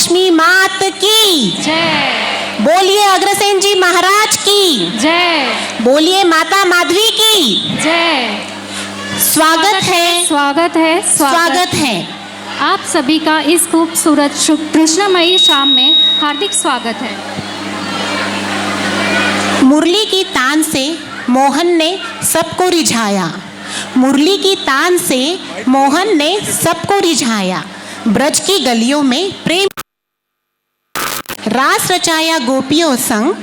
लक्ष्मी मात की जय। बोलिए अग्रसेन जी महाराज की जय। बोलिए माता माधवी की जय। स्वागत है स्वागत है। स्वागत है। आप सभी का इस खूबसूरत कृष्णमयी शाम में हार्दिक स्वागत है। मुरली की तान से मोहन ने सबको रिझाया, मुरली की तान से मोहन ने सबको रिझाया, ब्रज की गलियों में प्रेम रास रचाया गोपियों संग,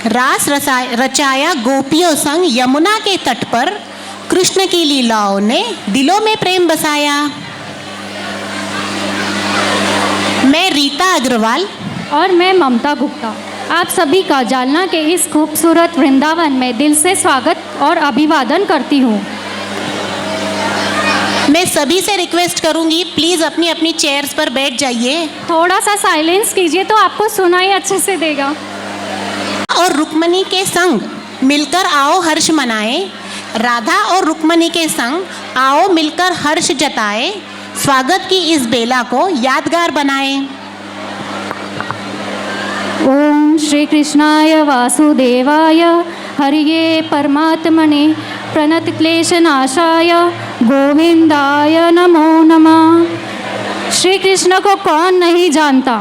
रास रचाया गोपियों संग, यमुना के तट पर कृष्ण की लीलाओं ने दिलों में प्रेम बसाया। मैं रीता अग्रवाल और मैं ममता गुप्ता आप सभी का जालना के इस खूबसूरत वृंदावन में दिल से स्वागत और अभिवादन करती हूँ। मैं सभी से रिक्वेस्ट करूंगी प्लीज़ अपनी अपनी चेयर्स पर बैठ जाइए। थोड़ा सा साइलेंस कीजिए तो आपको सुनाई अच्छे से देगा। और रुक्मणी के संग मिलकर आओ हर्ष मनाए, राधा और रुक्मणी के संग आओ मिलकर हर्ष जताए, स्वागत की इस बेला को यादगार बनाए। ओम श्री कृष्णाय वासुदेवाय हरिये परमात्मने प्रणत क्लेशनाशाय गोविंदाय नमो नमः। श्री कृष्ण को कौन नहीं जानता।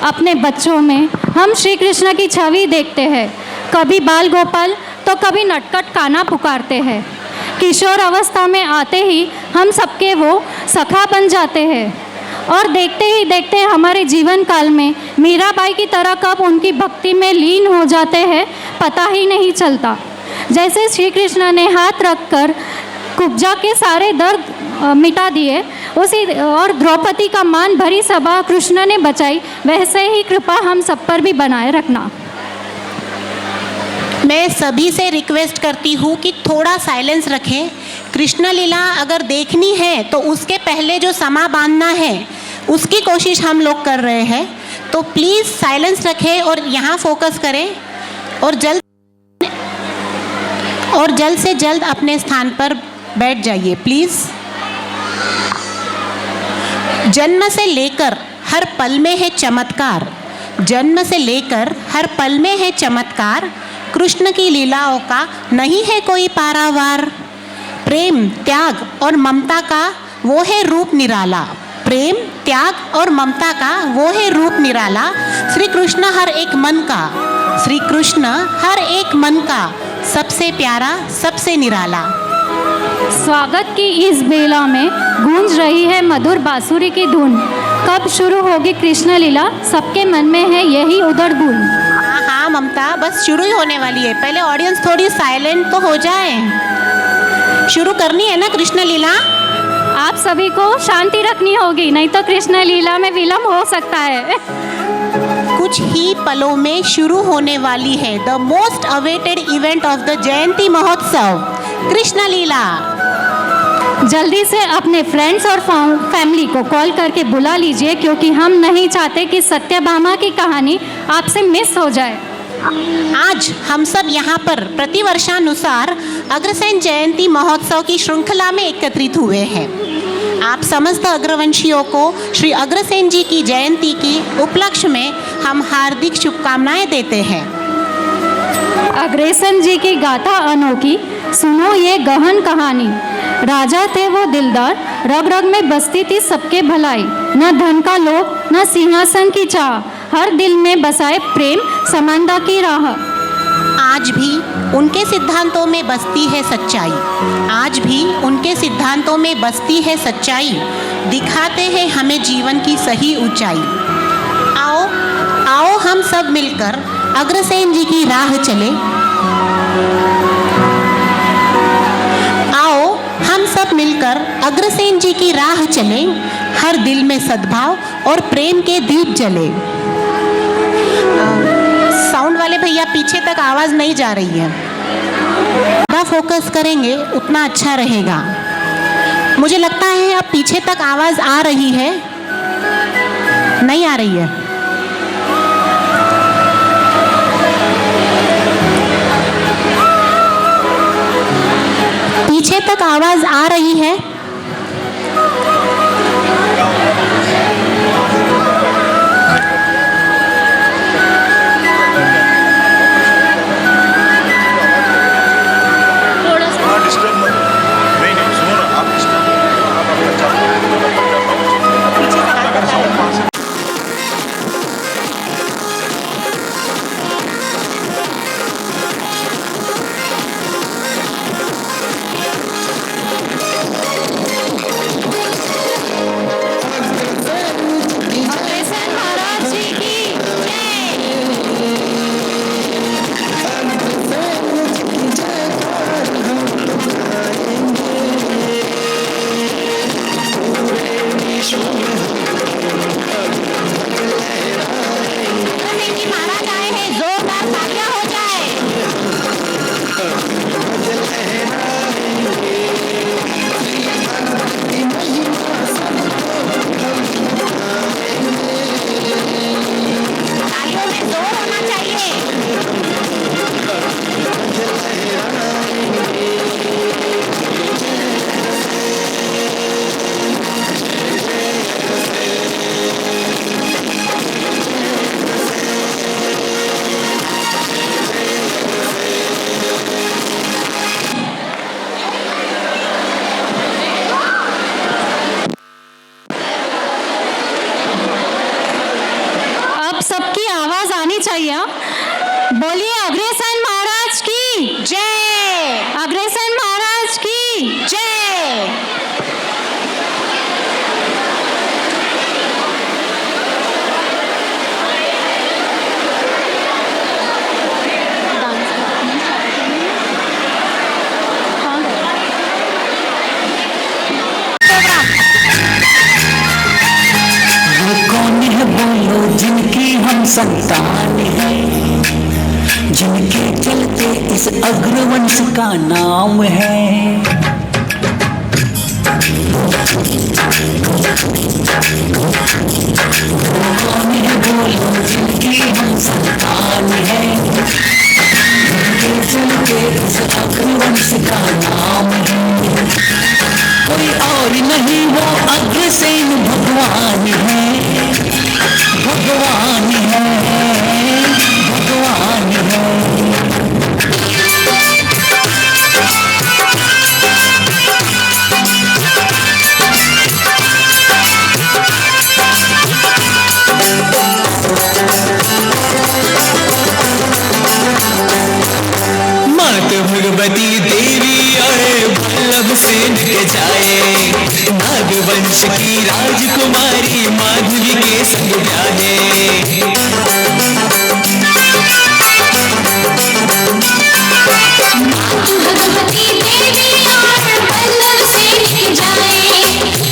अपने बच्चों में हम श्री कृष्ण की छवि देखते हैं, कभी बाल गोपाल तो कभी नटखट कान्हा पुकारते हैं। किशोर अवस्था में आते ही हम सबके वो सखा बन जाते हैं और देखते ही देखते हमारे जीवन काल में मीराबाई की तरह कब उनकी भक्ति में लीन हो जाते हैं पता ही नहीं चलता। जैसे श्री कृष्ण ने हाथ रखकर कुब्जा के सारे दर्द मिटा दिए उसी और द्रौपदी का मान भरी सभा कृष्ण ने बचाई, वैसे ही कृपा हम सब पर भी बनाए रखना। मैं सभी से रिक्वेस्ट करती हूँ कि थोड़ा साइलेंस रखें। कृष्ण लीला अगर देखनी है तो उसके पहले जो समा बांधना है उसकी कोशिश हम लोग कर रहे हैं, तो प्लीज़ साइलेंस रखें और यहाँ फोकस करें और जल्द से जल्द अपने स्थान पर बैठ जाइए प्लीज़। जन्म से लेकर हर पल में है चमत्कार, जन्म से लेकर हर पल में है चमत्कार, कृष्ण की लीलाओं का नहीं है कोई पारावार। प्रेम त्याग और ममता का वो है रूप निराला, प्रेम त्याग और ममता का वो है रूप निराला। श्री कृष्ण हर एक मन का, श्री कृष्ण हर एक मन का सबसे प्यारा सबसे निराला। स्वागत की इस बेला में गूंज रही है मधुर बांसुरी की धुन, कब शुरू होगी कृष्ण लीला सबके मन में है यही उधर गुण। हाँ हाँ ममता, बस शुरू ही होने वाली है, पहले ऑडियंस थोड़ी साइलेंट तो हो जाए। शुरू करनी है ना कृष्ण लीला। आप सभी को शांति रखनी होगी, नहीं तो कृष्ण लीला में विलम्ब हो सकता है। कुछ ही पलों में शुरू होने वाली है the most awaited event of the Jayanti Mahotsav, Krishna लीला। जल्दी से अपने फ्रेंड्स और फैमिली को कॉल करके बुला लीजिए, क्योंकि हम नहीं चाहते कि सत्यभामा की कहानी आपसे मिस हो जाए। आज हम सब यहाँ पर प्रतिवर्षानुसार अग्रसेन जयंती महोत्सव की श्रृंखला में एकत्रित हुए हैं। आप समस्त अग्रवंशियों को श्री अग्रसेन जी की जयंती की उपलक्ष्य में हम हार्दिक शुभकामनाएं देते हैं। अग्रसेन जी की गाथा अनोखी, सुनो ये गहन कहानी। राजा थे वो दिलदार, रग रग में बसती थी सबके भलाई। न धन का लोभ न सिंहासन की चाह, हर दिल में बसाए प्रेम समानता की राह। आज भी उनके सिद्धांतों में बसती है सच्चाई, आज भी उनके सिद्धांतों में बसती है सच्चाई, दिखाते हैं हमें जीवन की सही ऊंचाई। आओ आओ हम सब मिलकर अग्रसेन जी की राह चले, आओ हम सब मिलकर अग्रसेन जी की राह चले, हर दिल में सद्भाव और प्रेम के दीप जले। साउंड वाले भैया पीछे तक आवाज़ नहीं जा रही है, थोड़ा फोकस करेंगे उतना अच्छा रहेगा। मुझे लगता है अब पीछे तक आवाज़ आ रही है, नहीं आ रही है। पीछे तक आवाज़ आ रही है। चाहिए। बोलिए अग्रसेन महाराज की जय। अग्रसेन महाराज की जय। वो कौन है बोलो जिनकी हम संतान है, जिनके चलते इस अग्रवंश का नाम है। वो कौन है बोलो जिनकी हम संतान है, जिनके चलते इस अग्रवंश का नाम है। कोई और नहीं वो अग्रसेन भगवान है, भगवान है, भगवान है। मात भगवती देवी आए वल्लभ सेन के जाए, नागवंश की राजकुमारी माधवी के संग ब्याहे। भगवती देवी और वल्लभ सेन के जाए,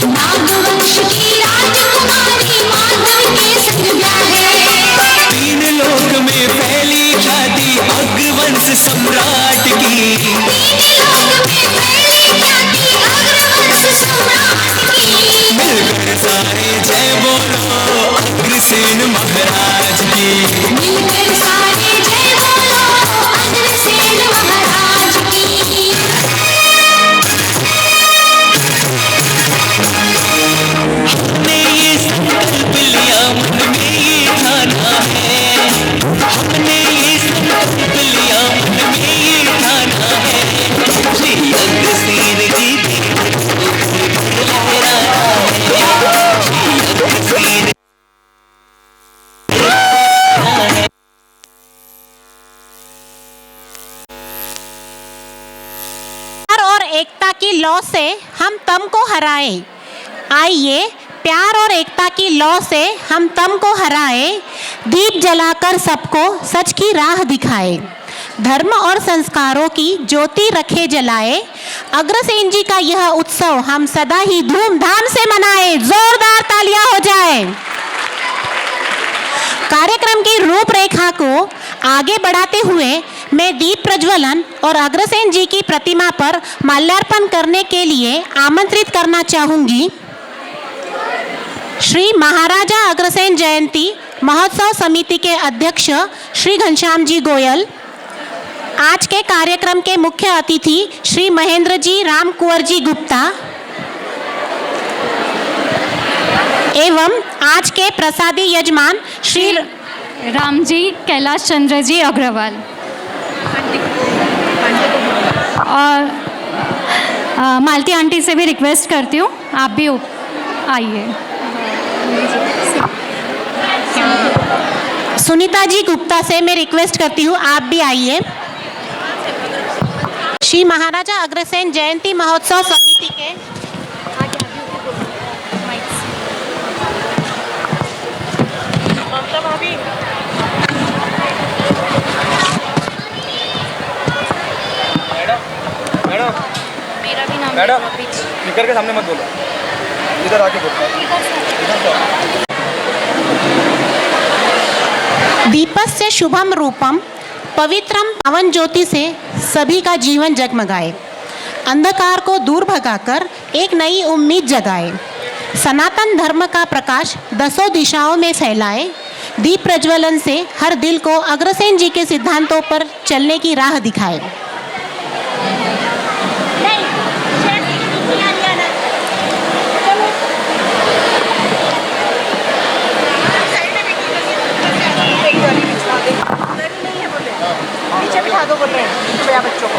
नागवंश की राजकुमारी माधवी के संग ब्याहे। तीन लोक में फैली ख्याति अग्रवंश सम्राट की, तीन लोक में फैली ख्याति अग्रवंश सम्राट की। मिलकर सारे जय बोलो अग्रसेन महाराज की। मिलकर सारे जय बोलो अग्रसेन महाराज की। हमने ये संकल्प लिया मन में ये ठाना है, हमने ये संकल्प लिया मन में ये ठाना है। श्री अग्रसेन जी लहराना है, श्री अग्रसेन प्यार और एकता की लौ से हम तम को हराए। आइए प्यार और एकता की लौ से हम तम को हराए, दीप जलाकर सबको सच की राह दिखाए। धर्म और संस्कारों की ज्योति रखे जलाए, अग्रसेन जी का यह उत्सव हम सदा ही धूमधाम से मनाए। जोरदार तालियां हो जाए। कार्यक्रम की रूपरेखा को आगे बढ़ाते हुए मैं दीप प्रज्वलन और अग्रसेन जी की प्रतिमा पर माल्यार्पण करने के लिए आमंत्रित करना चाहूंगी श्री महाराजा अग्रसेन जयंती महोत्सव समिति के अध्यक्ष श्री घनश्याम जी गोयल, आज के कार्यक्रम के मुख्य अतिथि श्री महेंद्र जी राम कुंवर जी गुप्ता एवं आज के प्रसादी यजमान श्री राम जी कैलाश चंद्र जी अग्रवाल। और मालती आंटी से भी रिक्वेस्ट करती हूँ, आप भी आइए। सुनीता जी गुप्ता से मैं रिक्वेस्ट करती हूँ, आप भी आइए। श्री महाराजा अग्रसेन जयंती महोत्सव समिति के मैडम स्पीकर के सामने मत बोलो, इधर आके बोलो। दीपस्य शुभम रूपम पवित्रम पावन ज्योति से सभी का जीवन जगमगाए, अंधकार को दूर भगाकर एक नई उम्मीद जगाए, सनातन धर्म का प्रकाश दसों दिशाओं में फैलाए, दीप प्रज्वलन से हर दिल को अग्रसेन जी के सिद्धांतों पर चलने की राह दिखाए।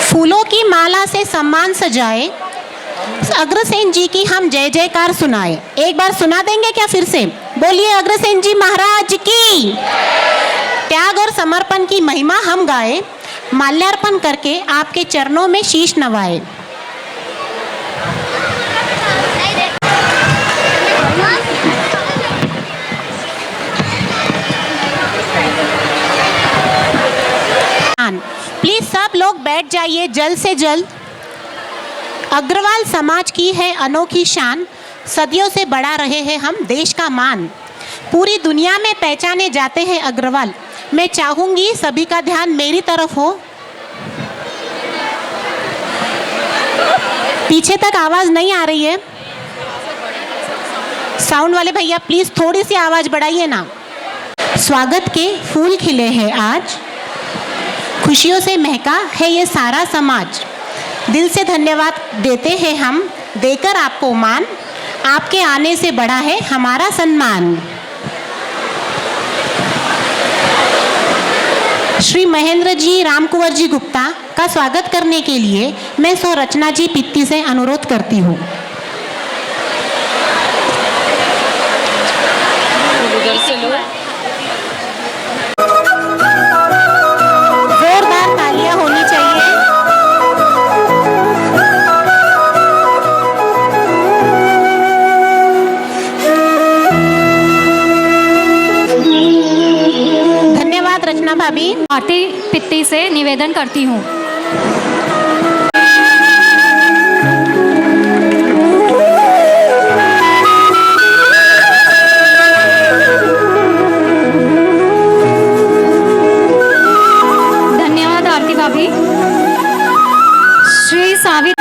फूलों की माला से सम्मान सजाए, अग्रसेन जी की हम जय जयकार सुनाए। एक बार सुना देंगे क्या फिर से? बोलिए अग्रसेन जी महाराज की। त्याग और समर्पण की महिमा हम गाए, माल्यार्पण करके आपके चरणों में शीश नवाए। प्लीज सब लोग बैठ जाइए जल्द से जल्द। अग्रवाल समाज की है अनोखी शान, सदियों से बढ़ा रहे हैं हम देश का मान। पूरी दुनिया में पहचाने जाते हैं अग्रवाल। मैं चाहूंगी सभी का ध्यान मेरी तरफ हो। पीछे तक आवाज़ नहीं आ रही है। साउंड वाले भैया प्लीज़ थोड़ी सी आवाज़ बढ़ाइए ना। स्वागत के फूल खिले हैं आज, खुशियों से महका है ये सारा समाज। दिल से धन्यवाद देते हैं हम, देकर आपको मान, आपके आने से बढ़ा है हमारा सम्मान। श्री महेंद्र जी रामकुंवर जी गुप्ता का स्वागत करने के लिए मैं सौ रचना जी पित्ती से अनुरोध करती हूँ। जोरदार तालियां होनी चाहिए। धन्यवाद रचना भाभी। आरती पित्ती से निवेदन करती हूँ। धन्यवाद आरती भाभी। श्री सावित्री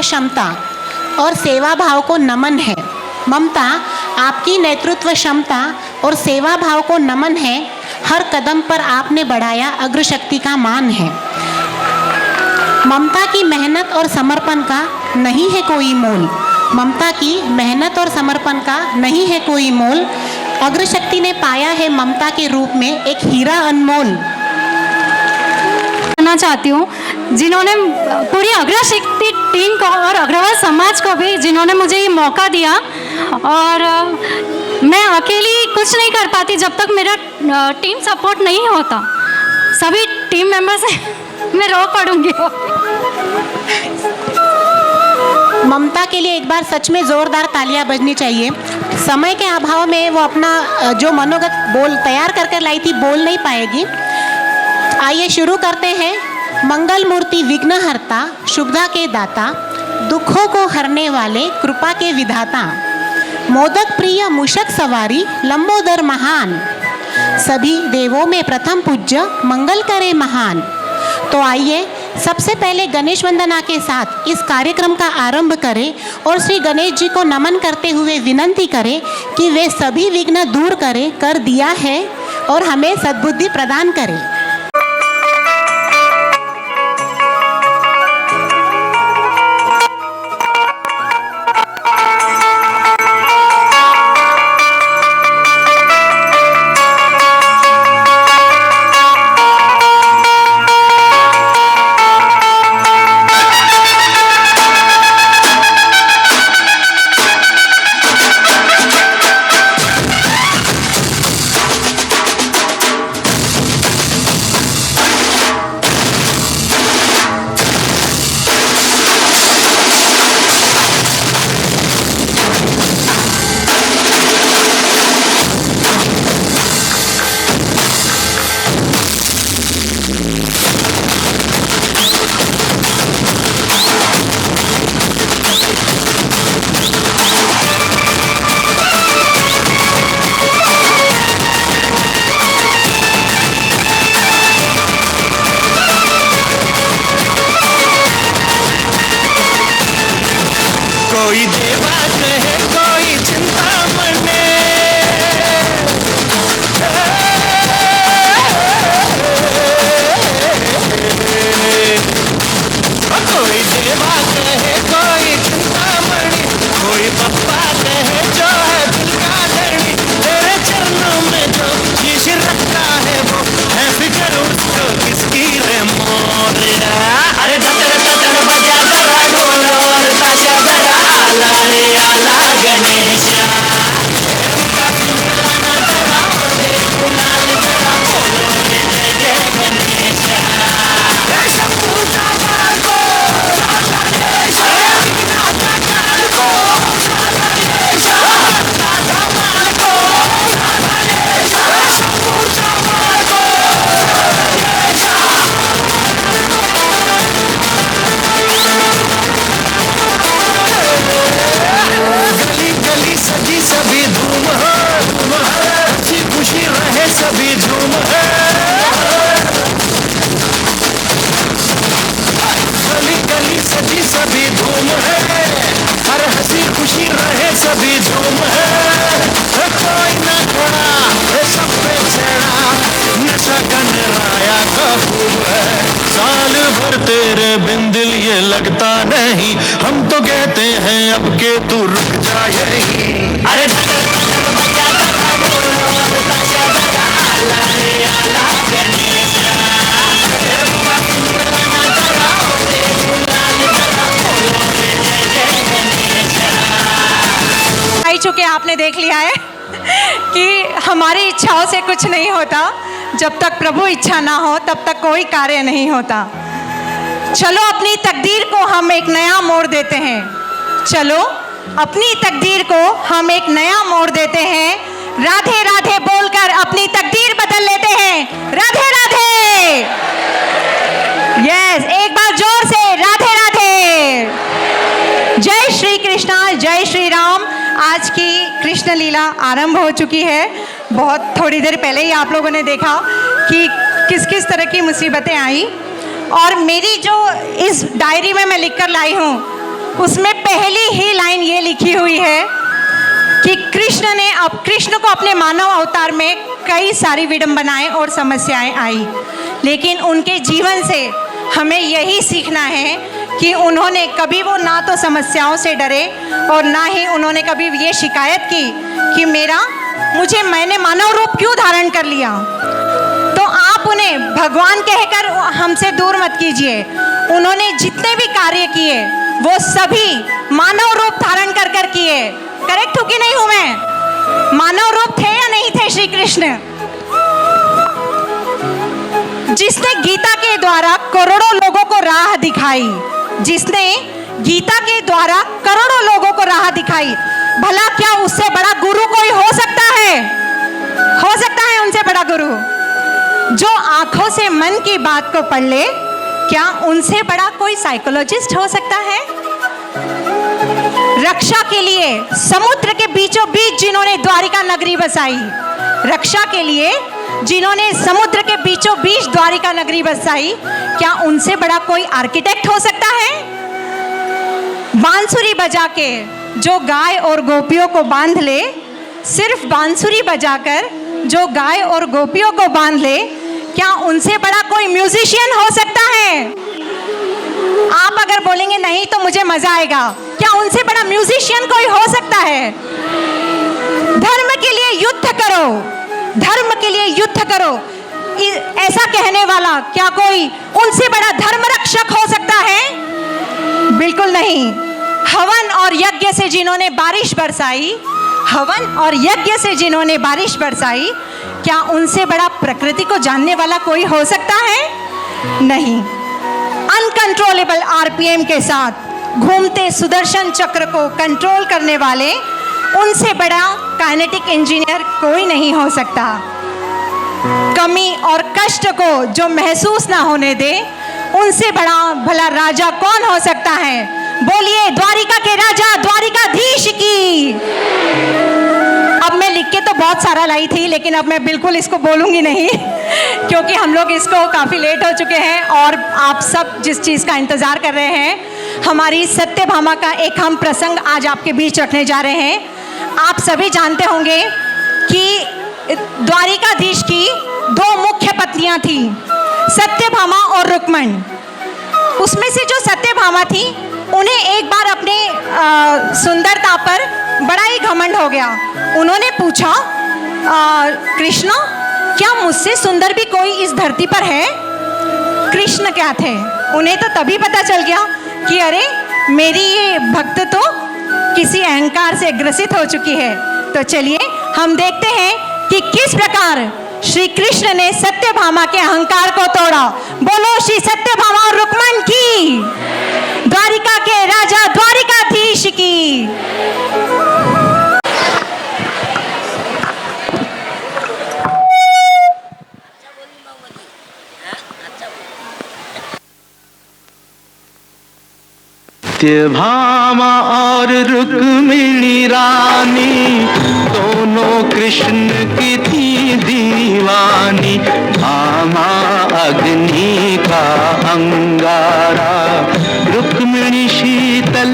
क्षमता और सेवा भाव को नमन है। ममता, आपकी नेतृत्व क्षमता और सेवा भाव को नमन है। हर कदम पर आपने बढ़ाया अग्रशक्ति का मान है। ममता की मेहनत और समर्पण का नहीं है कोई मोल। ममता की मेहनत और समर्पण का नहीं है कोई मोल। अग्रशक्ति ने पाया है ममता के रूप में एक हीरा अनमोल। करना चाहती हूँ, जिन्होंने पूरी अग्रशक्ति टीम को और अग्रवाल समाज को भी, जिन्होंने मुझे ये मौका दिया। और मैं अकेली कुछ नहीं कर पाती जब तक मेरा टीम सपोर्ट नहीं होता। सभी टीम मेंबर्स मैं रो पड़ूंगी। ममता के लिए एक बार सच में जोरदार तालियां बजनी चाहिए। समय के अभाव में वो अपना जो मनोगत बोल तैयार करके लाई थी बोल नहीं पाएगी। आइए शुरू करते हैं। मंगल मूर्ति विघ्नहर्ता, शुभदा के दाता, दुखों को हरने वाले कृपा के विधाता, मोदक प्रिय मूषक सवारी, लंबोदर महान, सभी देवों में प्रथम पूज्य, मंगल करे महान। तो आइए सबसे पहले गणेश वंदना के साथ इस कार्यक्रम का आरंभ करें और श्री गणेश जी को नमन करते हुए विनंती करें कि वे सभी विघ्न दूर करें, कर दिया है और हमें सद्बुद्धि प्रदान करें। कोई देवा कहे कोई चिंता मने, कोई देवा कहे कोई चिंता मणि, कोई पप्पा कहे जो है दिल का धनी। तेरे चरणों में जो शीश रखता है वो है फिक्र उसको किसकी रे मोरिया। अरे धतर धतर बजा जरा ढोल और ताशा जरा आला रे आला गणेशा। सभी धूम है, अच्छी खुशी रहे सभी झूम है। गली गली सजी सभी धूम है, हर हंसी खुशी रहे सभी झूम है। कोई न खड़ा सब पे छेड़ा, नशा गणराया का खूब है। साल भर तेरे बिन दिल ये लगता नहीं, हम तो कहते हैं अब के तू रुक जा यहीं। अरे आई चुके आपने देख लिया है कि हमारी इच्छाओं से कुछ नहीं होता। जब तक प्रभु इच्छा ना हो तब तक कोई कार्य नहीं होता। चलो अपनी तकदीर को हम एक नया मोड़ देते हैं। चलो अपनी तकदीर को हम एक नया मोड़ देते हैं। राधे राधे बोलकर अपनी तकदीर बदल लेते हैं। राधे राधे। यस, एक बार जोर से राधे राधे। जय श्री कृष्णा, जय श्री राम। आज की कृष्ण लीला आरंभ हो चुकी है। बहुत थोड़ी देर पहले ही आप लोगों ने देखा कि किस किस तरह की मुसीबतें आई। और मेरी जो इस डायरी में मैं लिख कर लाई हूँ उसमें पहली ही लाइन ये लिखी हुई है कि कृष्ण को अपने मानव अवतार में कई सारी विडंबनाएं और समस्याएं आई, लेकिन उनके जीवन से हमें यही सीखना है कि उन्होंने कभी वो ना तो समस्याओं से डरे और ना ही उन्होंने कभी ये शिकायत की कि मैंने मानव रूप क्यों धारण कर लिया। तो आप उन्हें भगवान कहकर हमसे दूर मत कीजिए। उन्होंने जितने भी कार्य किए वो सभी मानव रूप धारण कर कर किए। करेक्ट हूँ कि नहीं हूँ मैं? मानव रूप थे या नहीं थे श्री कृष्ण? जिसने गीता के द्वारा करोड़ों लोगों को राह दिखाई, जिसने गीता के द्वारा करोड़ों लोगों को राह दिखाई, भला क्या उससे बड़ा गुरु कोई हो सकता है? हो सकता है उनसे बड़ा गुरु? जो आंखों से मन की बात को पढ़ ले, क्या उनसे बड़ा कोई साइकोलॉजिस्ट हो सकता है? रक्षा के लिए समुद्र के बीचों बीच जिन्होंने द्वारिका नगरी बसाई, रक्षा के लिए जिन्होंने समुद्र के बीचों बीच द्वारिका नगरी बसाई, क्या उनसे बड़ा कोई आर्किटेक्ट हो सकता है? बांसुरी बजा के जो गाय और गोपियों को बांध ले, सिर्फ बांसुरी बजाकर जो गाय और गोपियों को बांध ले, क्या उनसे बड़ा कोई म्यूजिशियन हो सकता है? आप अगर बोलेंगे नहीं तो मुझे मजा आएगा, क्या उनसे बड़ा म्यूजिशियन कोई हो सकता है? धर्म के लिए युद्ध करो, धर्म के लिए युद्ध करो, ऐसा कहने वाला क्या कोई उनसे बड़ा धर्म रक्षक हो सकता है? बिल्कुल नहीं। हवन और यज्ञ से जिन्होंने बारिश बरसाई, हवन और यज्ञ से जिन्होंने बारिश बरसाई, क्या उनसे बड़ा प्रकृति को जानने वाला कोई हो सकता है? नहीं। अनकंट्रोलेबल आरपीएम के साथ घूमते सुदर्शन चक्र को कंट्रोल करने वाले, उनसे बड़ा काइनेटिक इंजीनियर कोई नहीं हो सकता। कमी और कष्ट को जो महसूस ना होने दे, उनसे बड़ा भला राजा कौन हो सकता है? बोलिए द्वारिका के राजा द्वारिकाधीश की। अब मैं लिख के तो बहुत सारा लाई थी, लेकिन अब मैं बिल्कुल इसको बोलूँगी नहीं क्योंकि हम लोग इसको काफ़ी लेट हो चुके हैं और आप सब जिस चीज़ का इंतज़ार कर रहे हैं, हमारी सत्यभामा का एक हम प्रसंग आज आपके बीच रखने जा रहे हैं। आप सभी जानते होंगे कि द्वारिकाधीश की दो मुख्य पत्नियां थी, सत्यभामा और रुक्मण। उसमें से जो सत्यभामा थी, उन्हें एक बार अपने सुंदरता पर बड़ा ही घमंड हो गया। उन्होंने पूछा, कृष्ण क्या मुझसे सुंदर भी कोई इस धरती पर है? कृष्ण क्या थे? उन्हें तो तभी पता चल गया कि अरे मेरी ये भक्त तो किसी अहंकार से ग्रसित हो चुकी है। तो चलिए हम देखते हैं कि किस प्रकार श्री कृष्ण ने सत्यभामा के अहंकार को तोड़ा। बोलो श्री सत्यभामा और रुक्मण की, द्वारिका के राजा द्वारिकाधीश की। सत्यभामा और रुक्मिणी रानी दोनों कृष्ण की थी दीवानी। भामा अग्नि का अंगारा, रुक्मिणी शीतल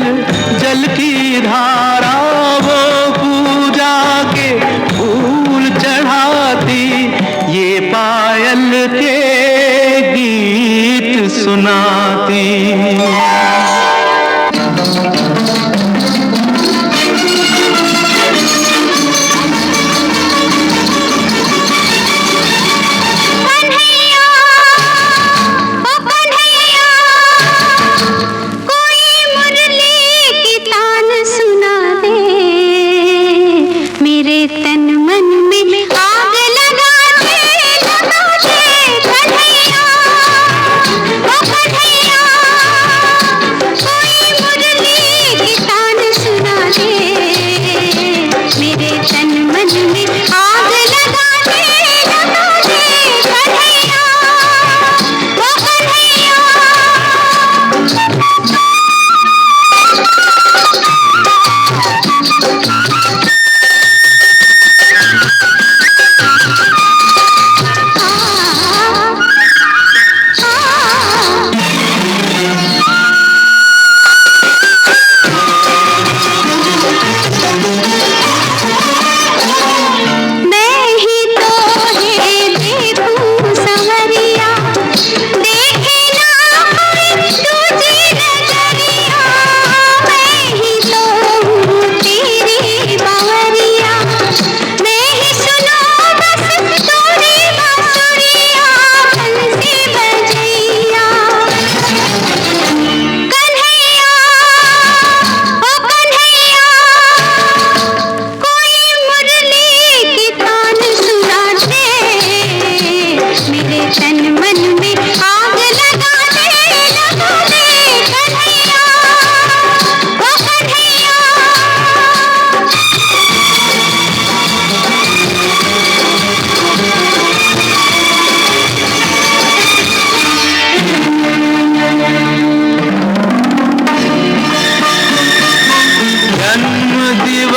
जल की धारा। वो पूजा के फूल चढ़ाती, ये पायल के गीत सुनाती।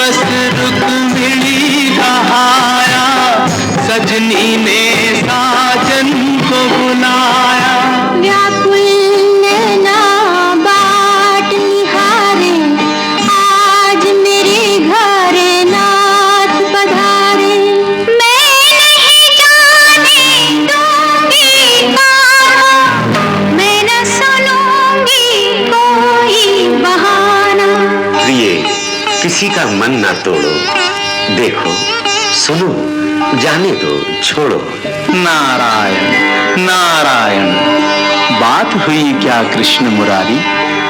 बस रुक्मिणी कहाया, सजनी ने साजन को बुलाया। व्याकुल नैना बाट निहारे, आज मेरे घर नाथ पधारे। मैं नहीं जाने दूंगी कहाँ, मैं न सुनूंगी कोई बहाना। प्रिय, किसी का मन ना तोड़ो, देखो सुनो, जाने दो, छोड़ो। नारायण नारायण, बात हुई क्या कृष्ण मुरारी,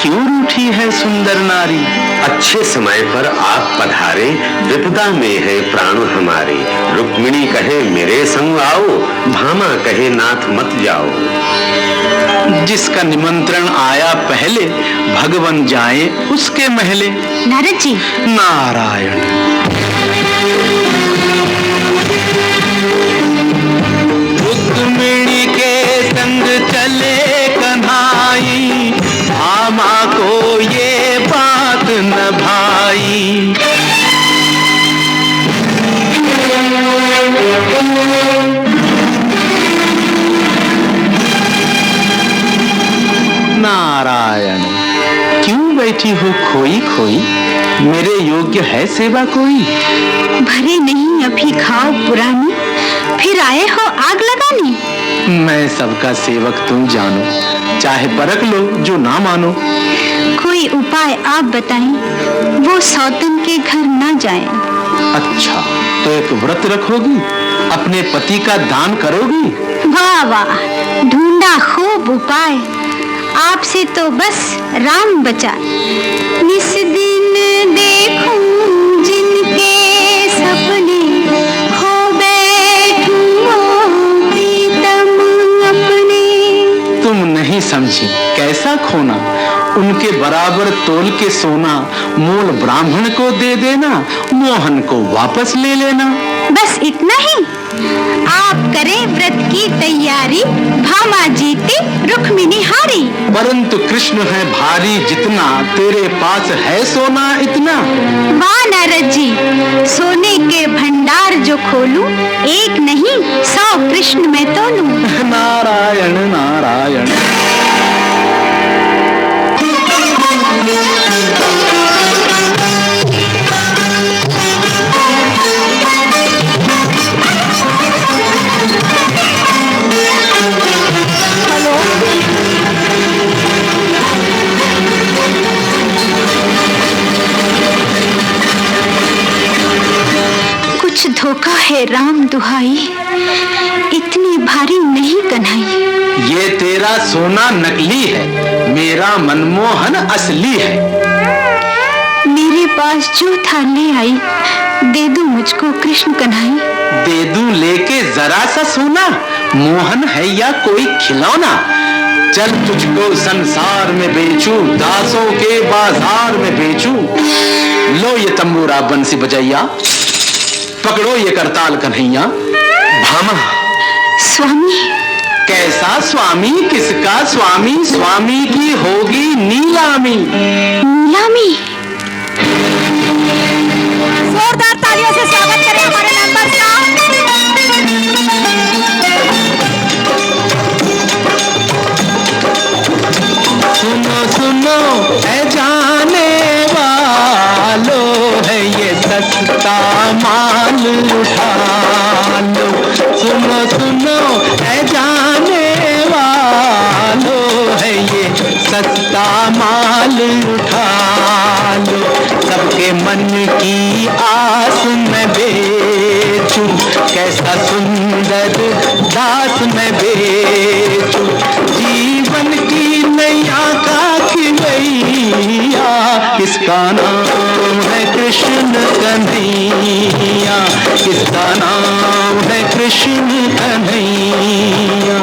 क्यों रूठी है सुंदर नारी। अच्छे समय पर आप पधारे, विपदा में है प्राण हमारे। रुक्मिणी कहे मेरे संग आओ, भामा कहे नाथ मत जाओ। जिसका निमंत्रण आया पहले, भगवन जाए उसके महले। नारद जी, नारायण। रुक्मिणी के संग चले कन्हाई, भामा को ये बात न भाई। नारायण, क्यों बैठी हो खोई खोई, मेरे योग्य है सेवा कोई। भरे नहीं अभी खाओ पुरानी, फिर आए हो आग लगाने। मैं सबका सेवक तुम जानो, चाहे परख लो जो ना मानो। कोई उपाय आप बताएं, वो सौतन के घर ना जाएं। अच्छा, तो एक व्रत रखोगी, अपने पति का दान करोगी। वाह वाह, ढूंढा खूब उपाय, आपसे तो बस राम बचा। निस दिन देखूं जिनके सपने, हो बैठूं प्रीतम अपने। तुम नहीं समझी कैसा खोना, उनके बराबर तोल के सोना। मोल ब्राह्मण को दे देना, मोहन को वापस ले लेना। बस इतना ही, आप करें व्रत की तैयारी, भामा जीती रुक्मिणी हारी। परंतु कृष्ण है भारी जितना, तेरे पास है सोना इतना। वाह नारद जी, सोने के भंडार जो खोलूं, एक नहीं 100 कृष्ण में तोलूं। नारायण नारायण। कुछ धोखा है राम दुहाई, इतनी भारी नहीं कन्हाई। ये तेरा सोना नकली है, मेरा मनमोहन असली है। मेरे पास जो था ले आई, दे दो मुझको कृष्ण कन्हाई। दे दूं लेके जरा सा सोना, मोहन है या कोई खिलौना। चल तुझको संसार में बेचूं, दासों के बाजार में बेचूं। लो ये तंबूरा बंसी बजैया, पकड़ो ये करताल कन्हैया। भामा, स्वामी। कैसा स्वामी, किसका स्वामी, स्वामी की होगी नीलामी। नीलामी। जोरदार तालियों से स्वागत करें हमारे मेंबर्स का। सुनो सुनो है जाने वालो, है ये सस्ता माल उठा लो। सुनो सुनो है जाने वालो, है ये सस्ता माल उठा लो। सबके मन की आस में बेचूं, कैसा सुंदर दास में बेचूं। जीवन की नैया का खिलैया, किसका नाम है कृष्ण कन्हैया, किसका नाम है कृष्ण कन्हैया।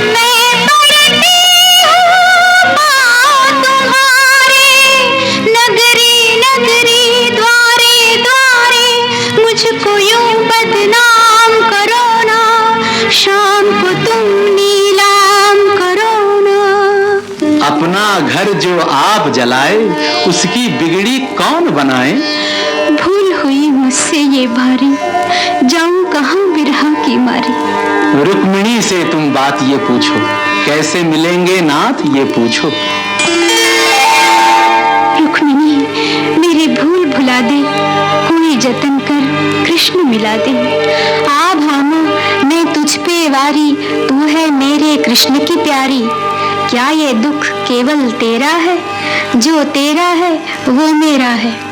मैं पढ़ती हूँ पाँव तुम्हारे, नगरी नगरी द्वारे द्वारे। मुझको यूं बदनाम करो ना, शाम को तुम नीलाम करो ना। अपना घर जो आप जलाए, उसकी बिगड़ी कौन बनाए। मुझसे ये भारी, जाऊं कहाँ बिरहा की मारी। रुक्मिणी से तुम बात ये पूछो, कैसे मिलेंगे नाथ ये पूछो। रुक्मिणी मेरी भूल भुला दे, कोई जतन कर कृष्ण मिला दे। आ भामा मैं तुझ पे वारी, तू है मेरे कृष्ण की प्यारी। क्या ये दुख केवल तेरा है, जो तेरा है वो मेरा है।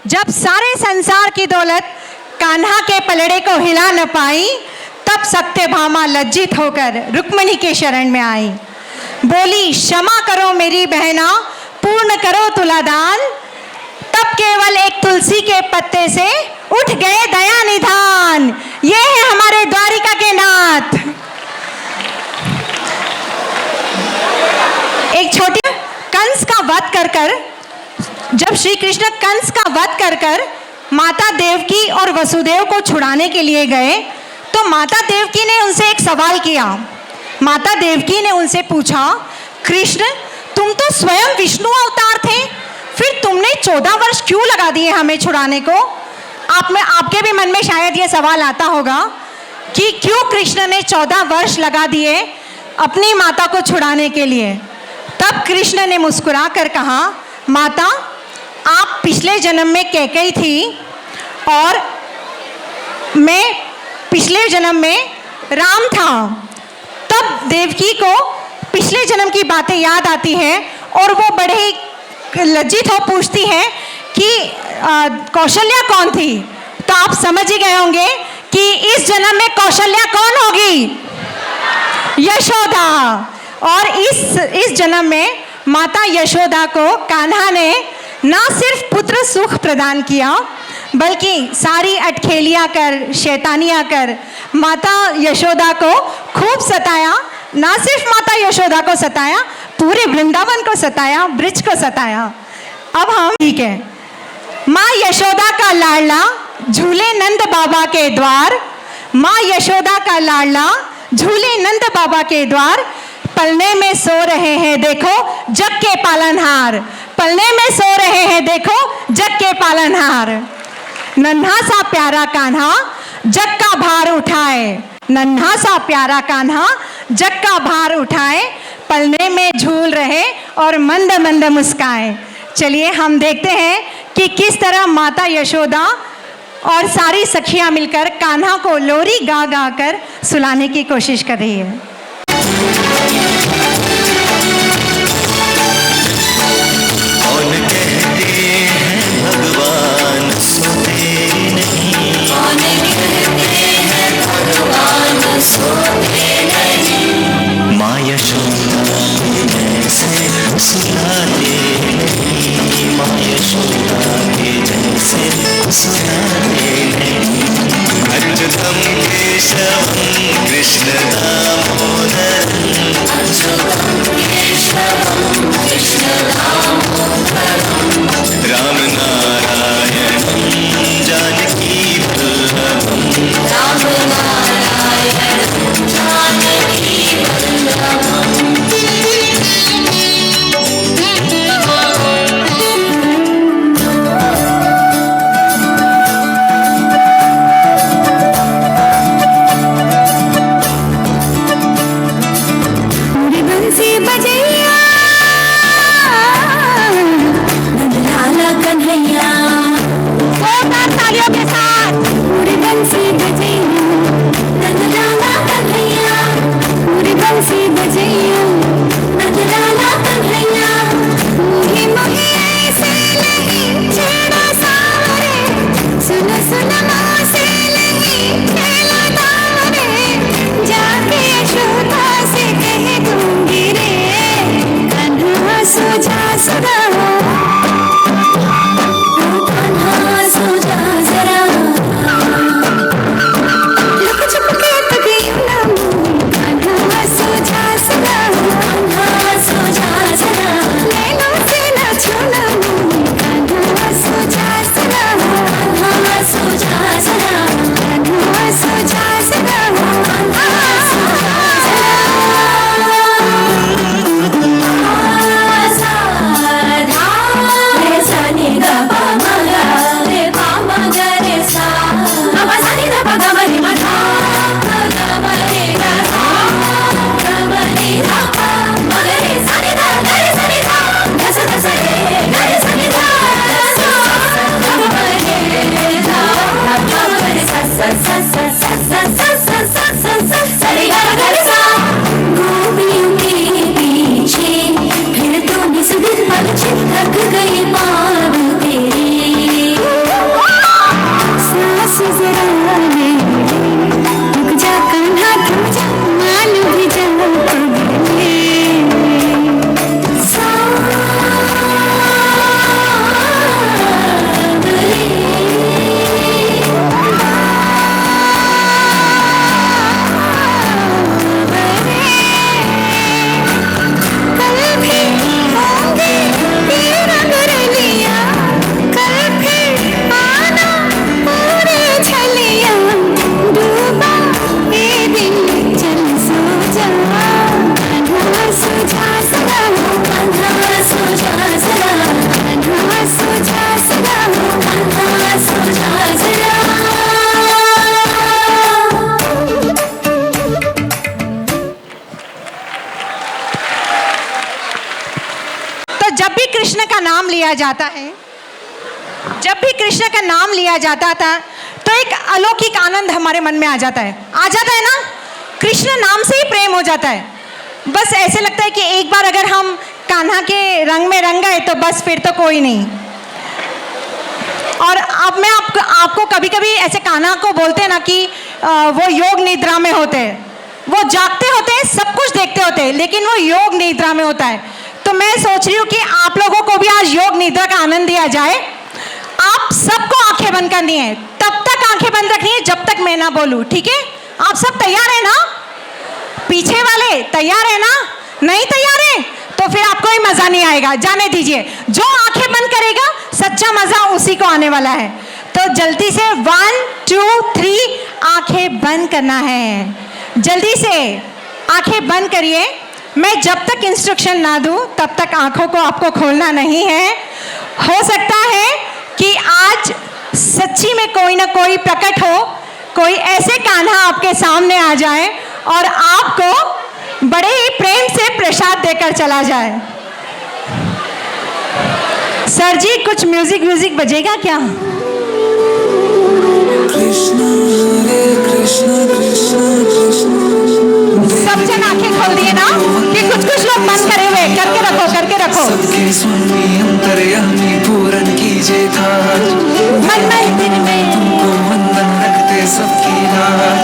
जब सारे संसार की दौलत कान्हा के पलड़े को हिला न पाई, तब सत्यभामा लज्जित होकर रुक्मिणी के शरण में आई। बोली, क्षमा करो मेरी बहना, पूर्ण करो तुलादान। तब केवल एक तुलसी के पत्ते से उठ गए दया निधान। ये है हमारे द्वारिका के नाथ। एक छोटी कंस का वध कर जब श्री कृष्ण कंस का वध कर माता देवकी और वसुदेव को छुड़ाने के लिए गए, तो माता देवकी ने उनसे एक सवाल किया। माता देवकी ने उनसे पूछा, कृष्ण तुम तो स्वयं विष्णु अवतार थे, फिर तुमने 14 वर्ष क्यों लगा दिए हमें छुड़ाने को? आपके भी मन में शायद ये सवाल आता होगा कि क्यों कृष्ण ने 14 वर्ष लगा दिए अपनी माता को छुड़ाने के लिए। तब कृष्ण ने मुस्कुरा कर कहा, माता आप पिछले जन्म में कैकेयी थी और मैं पिछले जन्म में राम था। तब देवकी को पिछले जन्म की बातें याद आती हैं और वो बड़े ही लज्जित हो पूछती हैं कि कौशल्या कौन थी। तो आप समझ ही गए होंगे कि इस जन्म में कौशल्या कौन होगी? यशोदा। और इस जन्म में माता यशोदा को कान्हा ने ना सिर्फ पुत्र सुख प्रदान किया, बल्कि सारी अटखेलियाँ कर, शैतानियाँ कर माता यशोदा को खूब सताया। ना सिर्फ माता यशोदा को सताया, पूरे वृंदावन को सताया, ब्रिज को सताया। अब हम ठीक है, माँ यशोदा का लाडला झूले नंद बाबा के द्वार। माँ यशोदा का लाडला झूले नंद बाबा के द्वार। पलने में सो रहे हैं देखो जग के पालनहार। पलने में सो रहे हैं देखो जग के पालनहार। नन्हा सा प्यारा कान्हा जग का भार उठाए। नन्हा सा प्यारा कान्हा जग का भार उठाए। पलने में झूल रहे और मंद मंद मुस्काए। चलिए हम देखते हैं कि किस तरह माता यशोदा और सारी सखियां मिलकर कान्हा को लोरी गा गा कर सुलाने की कोशिश कर रही है। कौन कहते हैं भगवान सोते नहीं, कौन कहते हैं भगवान सोते नहीं, माँ यशोदा के जैसे सुलाते नहीं, माँ यशोदा के जैसे सुलाते नहीं। अच्युतम केशवम कृष्ण दामोदरम, अच्युतम केशवम कृष्ण दामोदरम, राम नारायणं जानकी वल्लभम, राम नारायणं जानकी वल्लभम। मुरी बंसी बजैया नंदलाला कन्हैया, तालियों के साथ। मुरी बंसी बजैया नंदलाला कन्हैया, मुरी बंसी बजैया नंदलाला कन्हैया, मुही मुही ऐसे नहीं छेड़ा सावरे, सुन सुन माँ से नहीं खेला दावरे, जाके यशोदा से कह दूंगी रे, कान्हा सो जा सदा, कान्हा सो जा जरा, लुक छुप के तभी नाम, कान्हा सो जा सदा, कान्हा सो जा जरा, नैनों से न छूना, कान्हा सो जा सदा, कान्हा सो जा जरा, कान्हा सो जा सदा, कान्हा सो गोपियों के पीछे फिर तो निस्दिन पल थक गई पाँव तेरे, सांस जरा ले रुक जा कान्हा थम जा, मान भी जा पगले, कल भी होंगे ये रंग रलिया, कल फिर आना पूरे छलिया, डूबा ये दिल चल सो जा, कान्हा सो जा सदा, कान्हा सो जा सदा, कान्हा सो जा सदा, कान्हा सो जा जरा। तो जब भी कृष्ण का नाम लिया जाता है, जब भी कृष्ण का नाम लिया जाता था तो एक अलौकिक आनंद हमारे मन में आ जाता है ना। कृष्ण नाम से ही प्रेम हो जाता है। बस ऐसे लगता है कि एक बार अगर हम कान्हा के रंग में रंग गए तो बस फिर तो कोई नहीं। और अब मैं आपको कभी कभी ऐसे कान्हा को बोलते हैं ना कि वो योग निद्रा में होते हैं, वो जागते होते हैं, सब कुछ देखते होते हैं, लेकिन वो योग निद्रा में होता है। तो मैं सोच रही हूँ कि आप लोगों को भी आज योग निद्रा का आनंद दिया जाए। आप सबको आंखें बंद करनी है, तब तक आंखें बंद रखनी है जब तक मैं ना बोलूँ, ठीक है? आप सब तैयार है ना? पीछे वाले तैयार है ना? नहीं तैयार है तो फिर आपको ही मजा नहीं आएगा, जाने दीजिए। जो आंखें बंद करेगा सच्चा मजा उसी को आने वाला है। तो जल्दी से 1 2 3 आंखें बंद करना है। जल्दी से आंखें बंद करिए। मैं जब तक इंस्ट्रक्शन ना दूं तब तक आंखों को आपको खोलना नहीं है। हो सकता है कि आज सच्ची में कोई ना कोई प्रकट हो, कोई ऐसे कान्हा आपके सामने आ जाए और आपको बड़े ही प्रेम से प्रसाद देकर चला जाए। सर जी कुछ म्यूजिक व्यूजिक बजेगा क्या? सब जन आंखें खोल दिए ना कि कुछ कुछ लोग बंद करे हुए, करके रखो करके रखो। सबके स्वामी अंतर्यामी पूरन कीजिए काज, मन मंदिर में तुमको वंदन रखते सबकी लाज।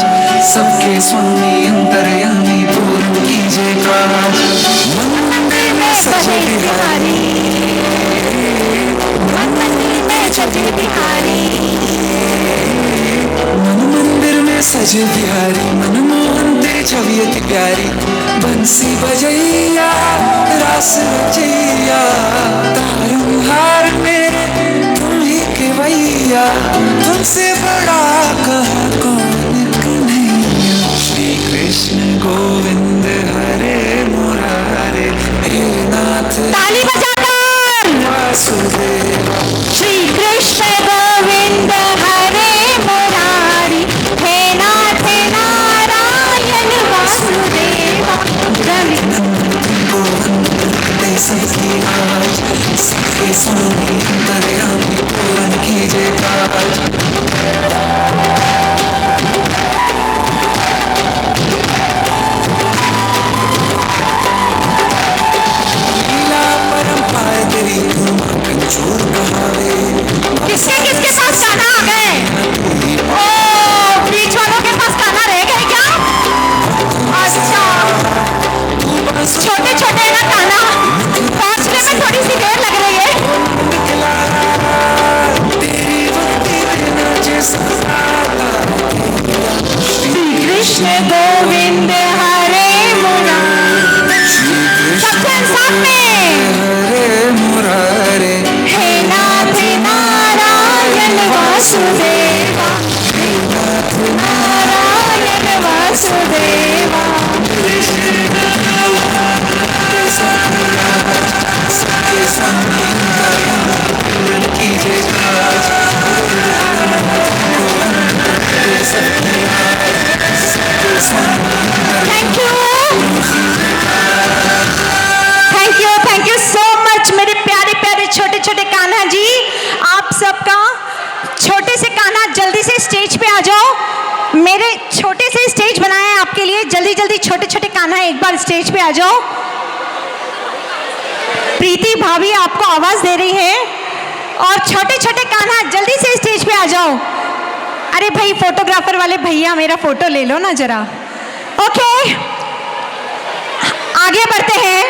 सबके स्वामी अंतर्यामी पूरन कीजिए काज। मन मंदिर में सजे बिहारी, मन मंदिर में सजे बिहारी, मन मंदिर में सजे बिहारी, मनमोहन तेरी छवि अति प्यारी। बंसी बजैया रास रचैया, तारों हार मेरे तुम ही केवैया। तुमसे बड़ा कहा कौन कन्हैया। श्री कृष्ण गोविंद हरे मुरारे, हे नाथ ताली बजाकर वासुदेव। श्री कृष्ण गोविंद हरे मुरारी, हे नाथ नारायण वासुदेवा। सबकी आज, सबके स्वामी अंतर्यामी पूरन कीजिए काज। लीला परम्पार तेरी धुमा कंचूर बहावे। किसके किसके पास गाना आ गए? ओ बीच वालों के पास गाना रह गए क्या? अच्छा, छोटे छोटे ना गाना पहुंचने में थोड़ी सी देर लग रही है। तेरी भक्ति में नाचे सदा। श्री कृष्ण गोविंद हरे मुरारी, सबसे साथ में हरे मुरारे, हे नाथ नारायण वासुदेवा, हे नाथ नारायण वासुदेवा। सबके स्वामी अंतर्यामी पूरन कीजिए काज। सबकी आज, सबके स्वामी थैंक यू सो मच मेरे प्यारे प्यारे छोटे छोटे कान्हा जी। आप सबका छोटे से कान्हा जल्दी से स्टेज पे आ जाओ। मेरे छोटे से स्टेज बनाए हैं आपके लिए, जल्दी जल्दी छोटे छोटे कान्हा एक बार स्टेज पे आ जाओ। प्रीति भाभी आपको आवाज दे रही है, और छोटे छोटे कान्हा जल्दी से स्टेज पे आ जाओ। अरे भाई फोटोग्राफर वाले भैया मेरा फोटो ले लो ना जरा। ओके आगे बढ़ते हैं।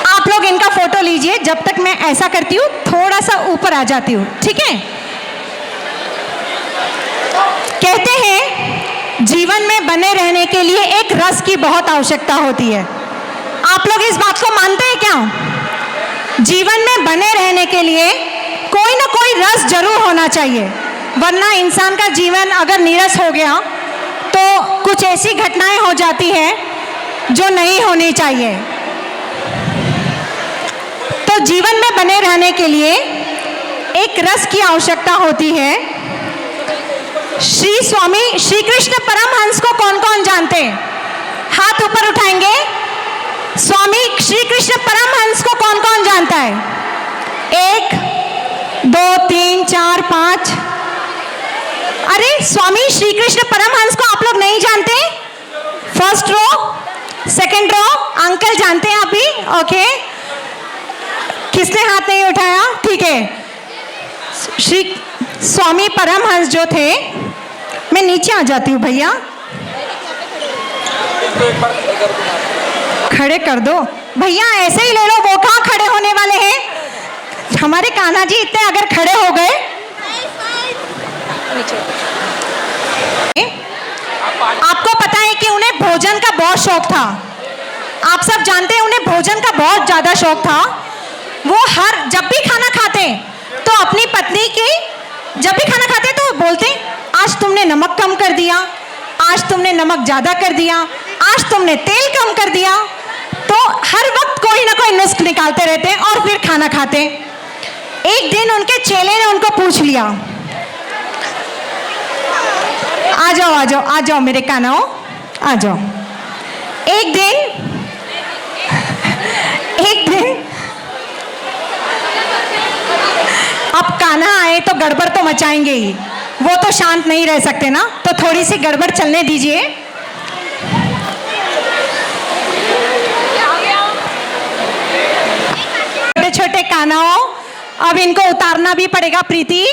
आप लोग इनका फोटो लीजिए जब तक मैं ऐसा करती हूँ, थोड़ा सा ऊपर आ जाती हूँ, ठीक है? कहते हैं जीवन में बने रहने के लिए एक रस की बहुत आवश्यकता होती है। आप लोग इस बात को मानते हैं क्या? जीवन में बने रहने के लिए कोई ना कोई रस जरूर होना चाहिए, वरना इंसान का जीवन अगर नीरस हो गया तो कुछ ऐसी घटनाएं हो जाती हैं जो नहीं होनी चाहिए। तो जीवन में बने रहने के लिए एक रस की आवश्यकता होती है। श्री स्वामी श्री कृष्ण परमहंस को कौन कौन जानते हैं? हाथ ऊपर उठाएंगे। स्वामी श्री कृष्ण परमहंस को कौन कौन जानता है? 1 2 3 4 5। अरे स्वामी श्री कृष्ण परमहंस को आप लोग नहीं जानते? First row, second row, uncle जानते हैं आप भी? ओके, किसने हाथ नहीं उठाया? ठीक है। श्री स्वामी परमहंस जो थे, मैं नीचे आ जाती हूँ भैया, खड़े कर दो भैया, ऐसे ही ले लो। वो कहाँ खड़े होने वाले हैं? हमारे कान्हा जी इतने अगर खड़े हो गए। आपको पता है कि उन्हें भोजन का बहुत शौक था। आप सब जानते हैं उन्हें भोजन का बहुत ज्यादा शौक था। वो जब भी खाना खाते तो अपनी पत्नी की, जब भी खाना खाते तो बोलते, आज तुमने नमक कम कर दिया, आज तुमने नमक ज्यादा कर दिया, आज तुमने तेल कम कर दिया। तो हर वक्त कोई ना कोई नुस्ख निकालते रहते और फिर खाना खाते। एक दिन उनके चेले ने उनको पूछ लिया, आ जाओ आ जाओ आ जाओ मेरे कान्हाओ, आ जाओ। एक दिन एक दिन अब कान्हा आए तो गड़बड़ तो मचाएंगे ही, वो तो शांत नहीं रह सकते ना, तो थोड़ी सी गड़बड़ चलने दीजिए। छोटे छोटे कान्हाओं, अब इनको उतारना भी पड़ेगा। प्रीति,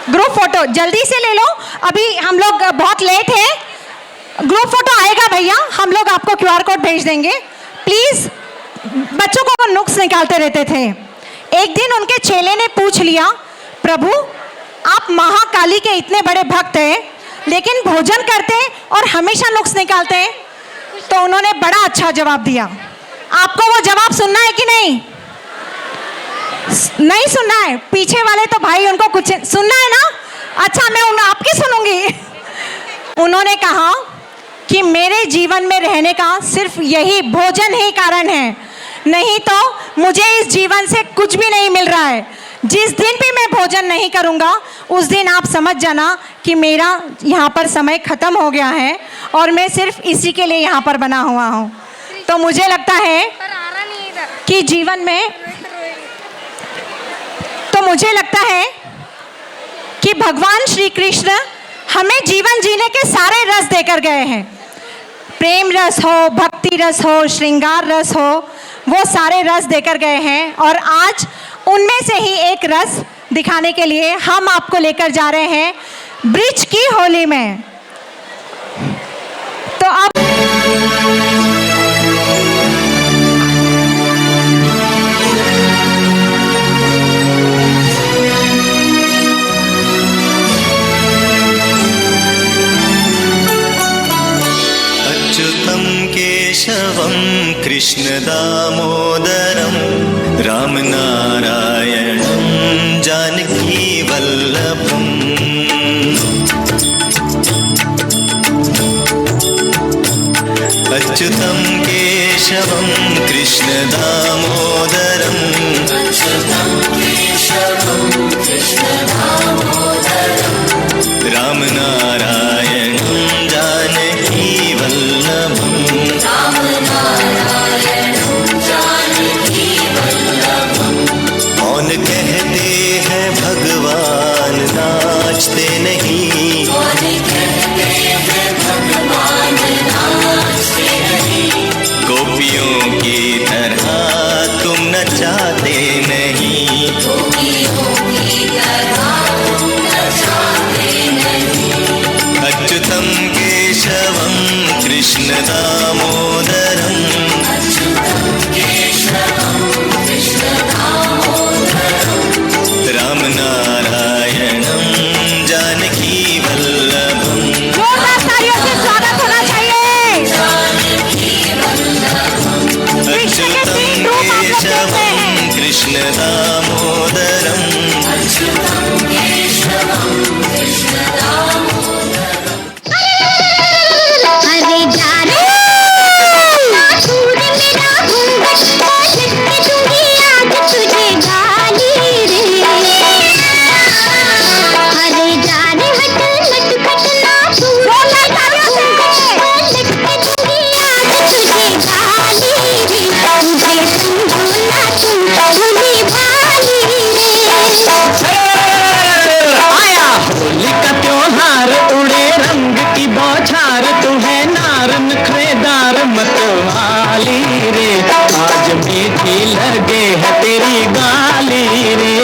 ग्रुप फोटो जल्दी से ले लो, अभी हम लोग बहुत लेट है। ग्रुप फोटो आएगा भैया, हम लोग आपको QR कोड भेज देंगे। प्लीज, बच्चों को वो नुक्स निकालते रहते थे। एक दिन उनके चेले ने पूछ लिया, प्रभु आप महाकाली के इतने बड़े भक्त हैं, लेकिन भोजन करते और हमेशा नुक्स निकालते हैं। तो उन्होंने बड़ा अच्छा जवाब दिया। आपको वो जवाब सुनना है कि नहीं? नहीं सुनना है? पीछे वाले तो भाई उनको कुछ सुनना है ना? अच्छा, मैं आपकी सुनूंगी। उन्होंने कहा कि मेरे जीवन में रहने का सिर्फ यही भोजन ही कारण है, नहीं तो मुझे इस जीवन से कुछ भी नहीं मिल रहा है। जिस दिन भी मैं भोजन नहीं करूंगा, उस दिन आप समझ जाना कि मेरा यहाँ पर समय खत्म हो गया है और मैं सिर्फ इसी के लिए यहाँ पर बना हुआ हूँ। तो मुझे लगता है कि जीवन में, तो मुझे लगता है कि भगवान श्री कृष्ण हमें जीवन जीने के सारे रस देकर गए हैं। प्रेम रस हो, भक्ति रस हो, श्रृंगार रस हो, वो सारे रस देकर गए हैं। और आज उनमें से ही एक रस दिखाने के लिए हम आपको लेकर जा रहे हैं ब्रिज की होली में। तो अब अच्युतं केशवं कृष्ण दामोदरं राम नारायणं जानकी वल्लभम्। अच्युतं केशवं कृष्ण दामोदरं राम नारायणं जानकी वल्लभम्। कौन कहते हैं भगवान नाचते नहीं, गोपियों की तरह तुम नचाते नहीं। अच्युतं केशवं कृष्ण दामोदरं राम नारायणं जानकी वल्लभम्। स्वागत होना चाहिए। अच्युतं केशवं कृष्ण दामोदरं अरे जा रे छूट मेरा घूंघट, लिपट दूंगी आज तुझे गाली रे। अरे जा रे हट नटखट ना छूट मेरा घूंघट, लिपट दूंगी आज तुझे गाली रे। मुझे समझो ना तुम भोली भाली रे। आया होली का त्योहार, उड़े रंग की बौछार, तू है नार नखरेदार मतवाली रे। आज मीठी लगे है तेरी गाली रे।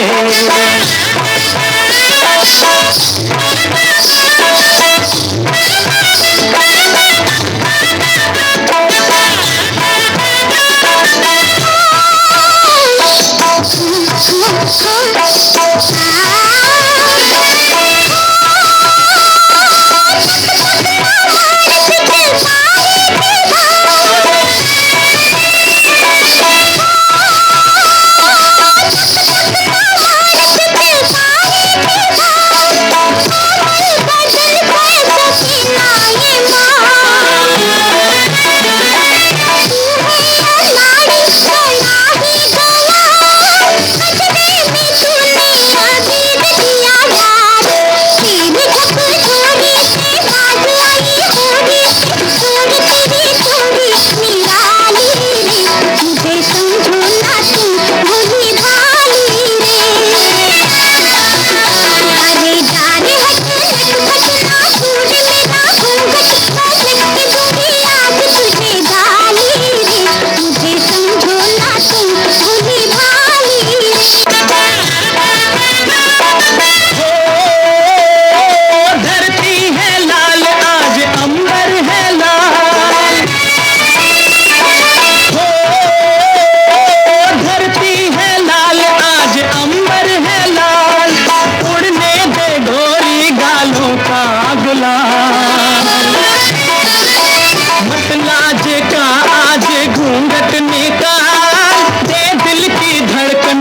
तू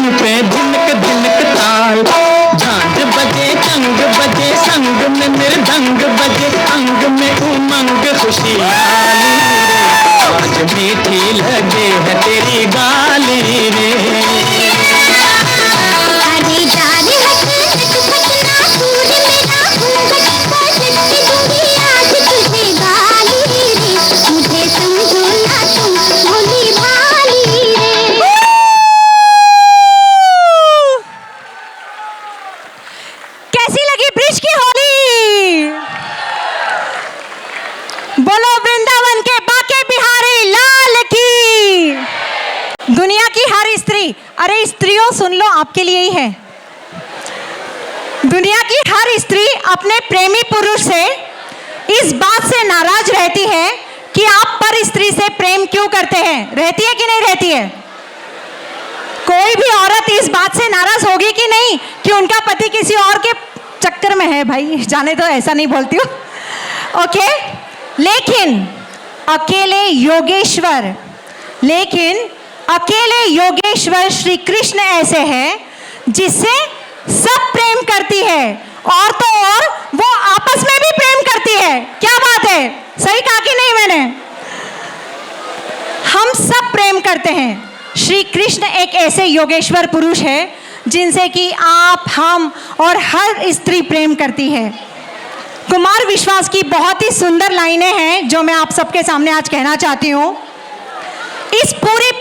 धुन पे धिनक धिनक ताल, झांझ बजे चंग बजे संग में मृदंग बजे, अंग में उमंग खुशहाली रे, आज मीठी लगे है तेरी गाली रे। अरे जा रे हट खटना दूर मेरा घूंघट, पलट के दूंगी आज तुझे गाली रे, मुझे समझो ना तुम भोली भाली रे। कैसी लगी ब्रिज की होली? बोलो वृंदावन के बाके बिहारी लाल की। दुनिया की हर स्त्री, अरे स्त्रियों सुन लो, आपके लिए ही है। दुनिया की हर स्त्री अपने प्रेमी पुरुष से इस बात से नाराज रहती है कि आप पर स्त्री से प्रेम क्यों करते हैं। रहती है कि नहीं रहती है? कोई भी औरत इस बात से नाराज होगी कि नहीं कि उनका पति किसी और के चक्कर में है। भाई जाने दो, ऐसा नहीं बोलती हूँ, ओके। लेकिन अकेले योगेश्वर श्री कृष्ण ऐसे हैं जिससे सब प्रेम करती है, और तो और वो आपस में भी प्रेम करती है। क्या बात है, सही कहा कि नहीं मैंने? हम सब प्रेम करते हैं। श्री कृष्ण एक ऐसे योगेश्वर पुरुष है जिनसे कि आप, हम और हर स्त्री प्रेम करती है। कुमार विश्वास की बहुत ही सुंदर लाइनें हैं जो मैं आप सबके सामने आज कहना चाहती हूँ। इस पूरी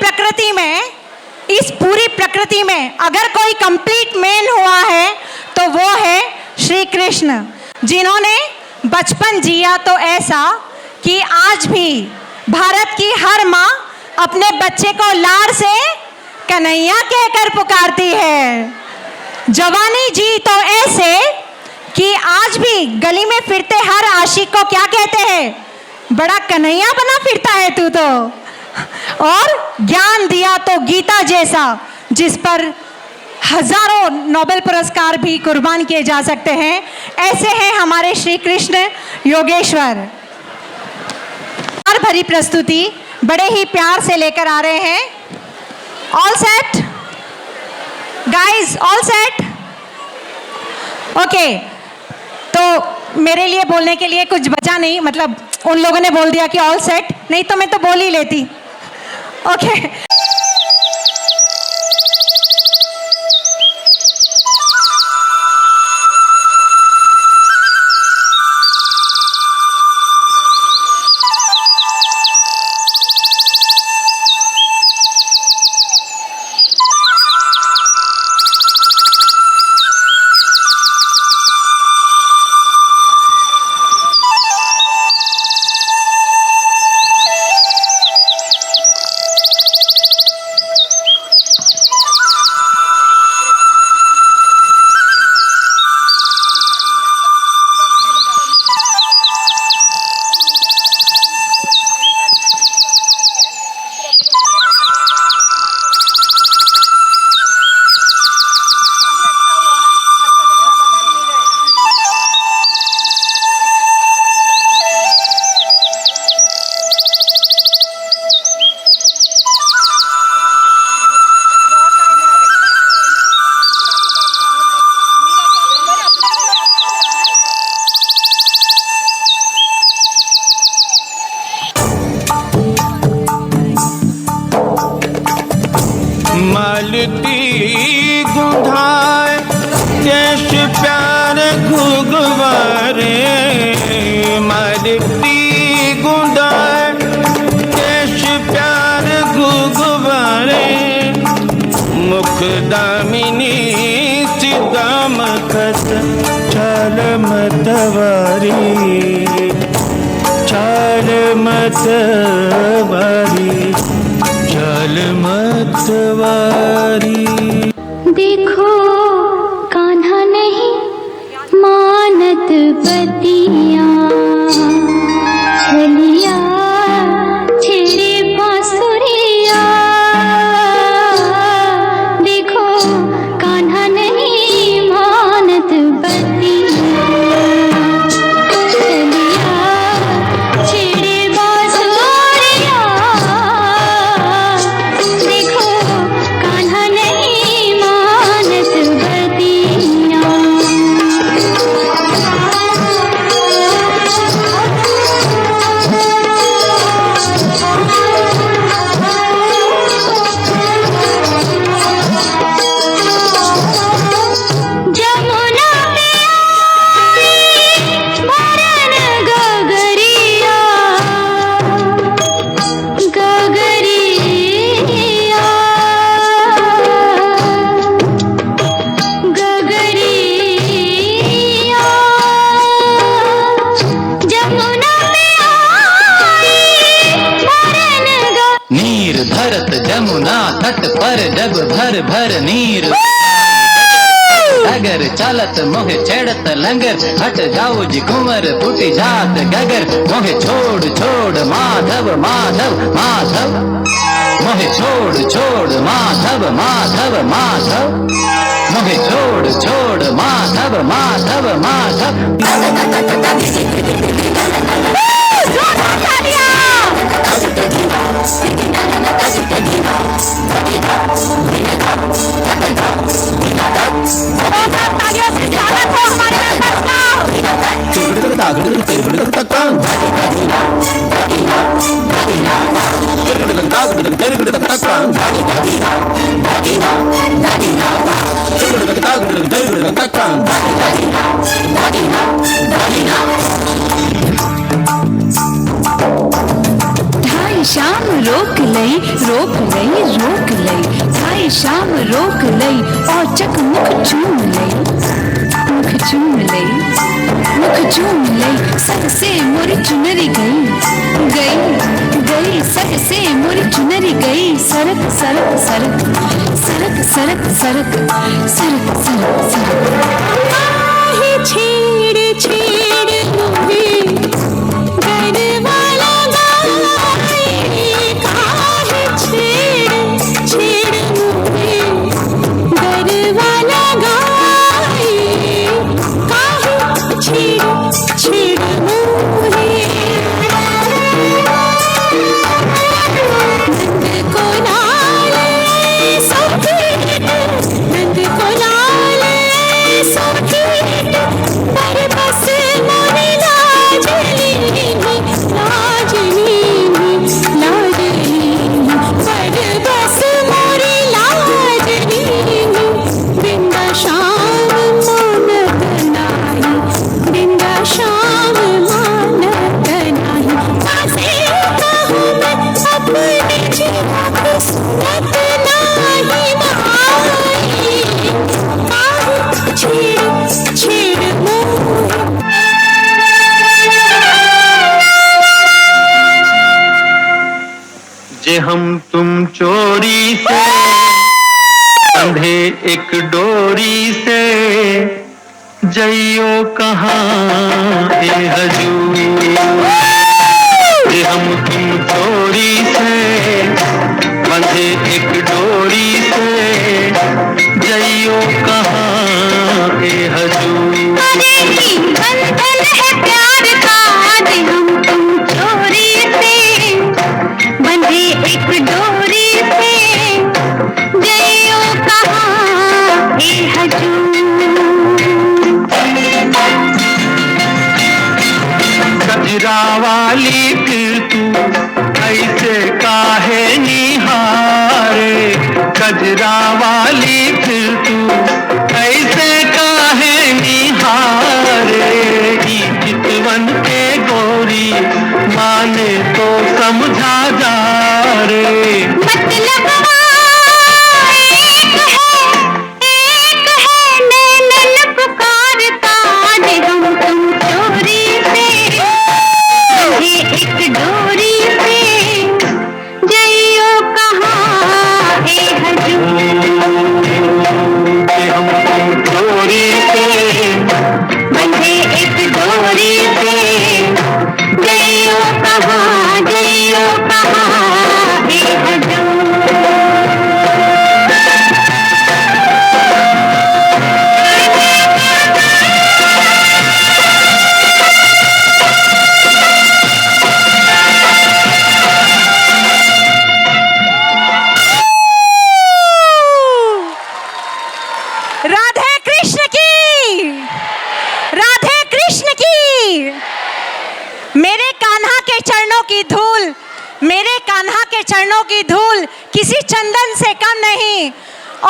प्रकृति में अगर कोई कंप्लीट मैन हुआ है तो वो है श्री कृष्ण, जिन्होंने बचपन जिया तो ऐसा कि आज भी भारत की हर माँ अपने बच्चे को लाड़ से कन्हैया कहकर पुकारती है। जवानी जी तो ऐसे कि आज भी गली में फिरते हर आशिक को क्या कहते हैं, बड़ा कन्हैया बना फिरता है तू तो। और ज्ञान दिया तो गीता जैसा, जिस पर हजारों नोबेल पुरस्कार भी कुर्बान किए जा सकते हैं, ऐसे हैं हमारे श्री कृष्ण योगेश्वर। प्यार भरी प्रस्तुति बड़े ही प्यार से लेकर आ रहे हैं। All set guys, all set okay. तो मेरे लिए बोलने के लिए कुछ बचा नहीं, मतलब उन लोगों ने बोल दिया कि ऑल सेट, नहीं तो मैं तो बोल ही लेती। ओके मालती गुंधाए देश प्यार घुगवारे, मालती गुंधाए देश प्यार घुगवारे, मुख दामिनी सिदाम खत चाल मतवारी, चाल मतवारी, चाल मतवारी। देखो कान्हा नहीं मानत बतिया, छलिया छेड़े बांसुरिया। देखो कान्हा नहीं मानत बतिया, छलिया छेड़े बांसुरिया। देखो कान्हा नहीं भर भर नीर अगर चालत मोहे छेड़त लंगर हट जाओ जी कुंवर फूटी जात गगर मोहे छोड़ छोड़ माधव माधव माधव मोहे छोड़ छोड़ माधव माधव माधव मोहे छोड़ छोड़ माधव माधव माधव भाई शाम रोक लई रोक लई रोक लई भाई शाम रोक लई और चक मुख चूम लई मुख चूम लई मुख चूम लई सग से मोरी चुनरी गई गई गई सग से मोरी चुनरी गई सरक सरक सरक सरक सरक सरक सरक सरक सरक छेड़ छेड़ मोहे गरवाला गाए काहे छेड़ छेड़ मोहे गरवाला गाए काहे छेड़ छेड़ मोहे नंद को लाले सफेद नंद को लाले सफेद पर बस मोरी लाजली लाजली लाजली पर बस मोरी लाजली बिंदा शाम मानत नाही बिंदा शाम मानत नाही कासे कहूँ मैं अपने जीवन सुनत नाही माई काहे छेड़ छेड़ मोहे जे हम तुम चोरी से बंधे एक डोरी से जइयो कहाँ ए हजूर जे हम तुम चोरी से बंधे एक डोरी से जइयो कहाँ ए हजूर बंधन है प्यार का आज हम तुम चोरी से बंधे एक डोरी से जइयो कहाँ ए हजूर गजरा वाली फिर तू ऐसे काहे निहारे गजरा वाली फिर तू ऐसे काहे निहारे ई चितवन के गोरी माने तो समझा जा रे मतलब एक है नैनन पुकारता जे हम तुम चोरी से ये एक डोरी से जइयो कहाँ ए हजूर हम तुम चोरी से बंधे एक डोरी से जइयो कहाँ ए हजूर राधे कृष्ण की राधे कृष्ण की मेरे कान्हा के चरणों की धूल मेरे कान्हा के चरणों की धूल किसी चंदन से कम नहीं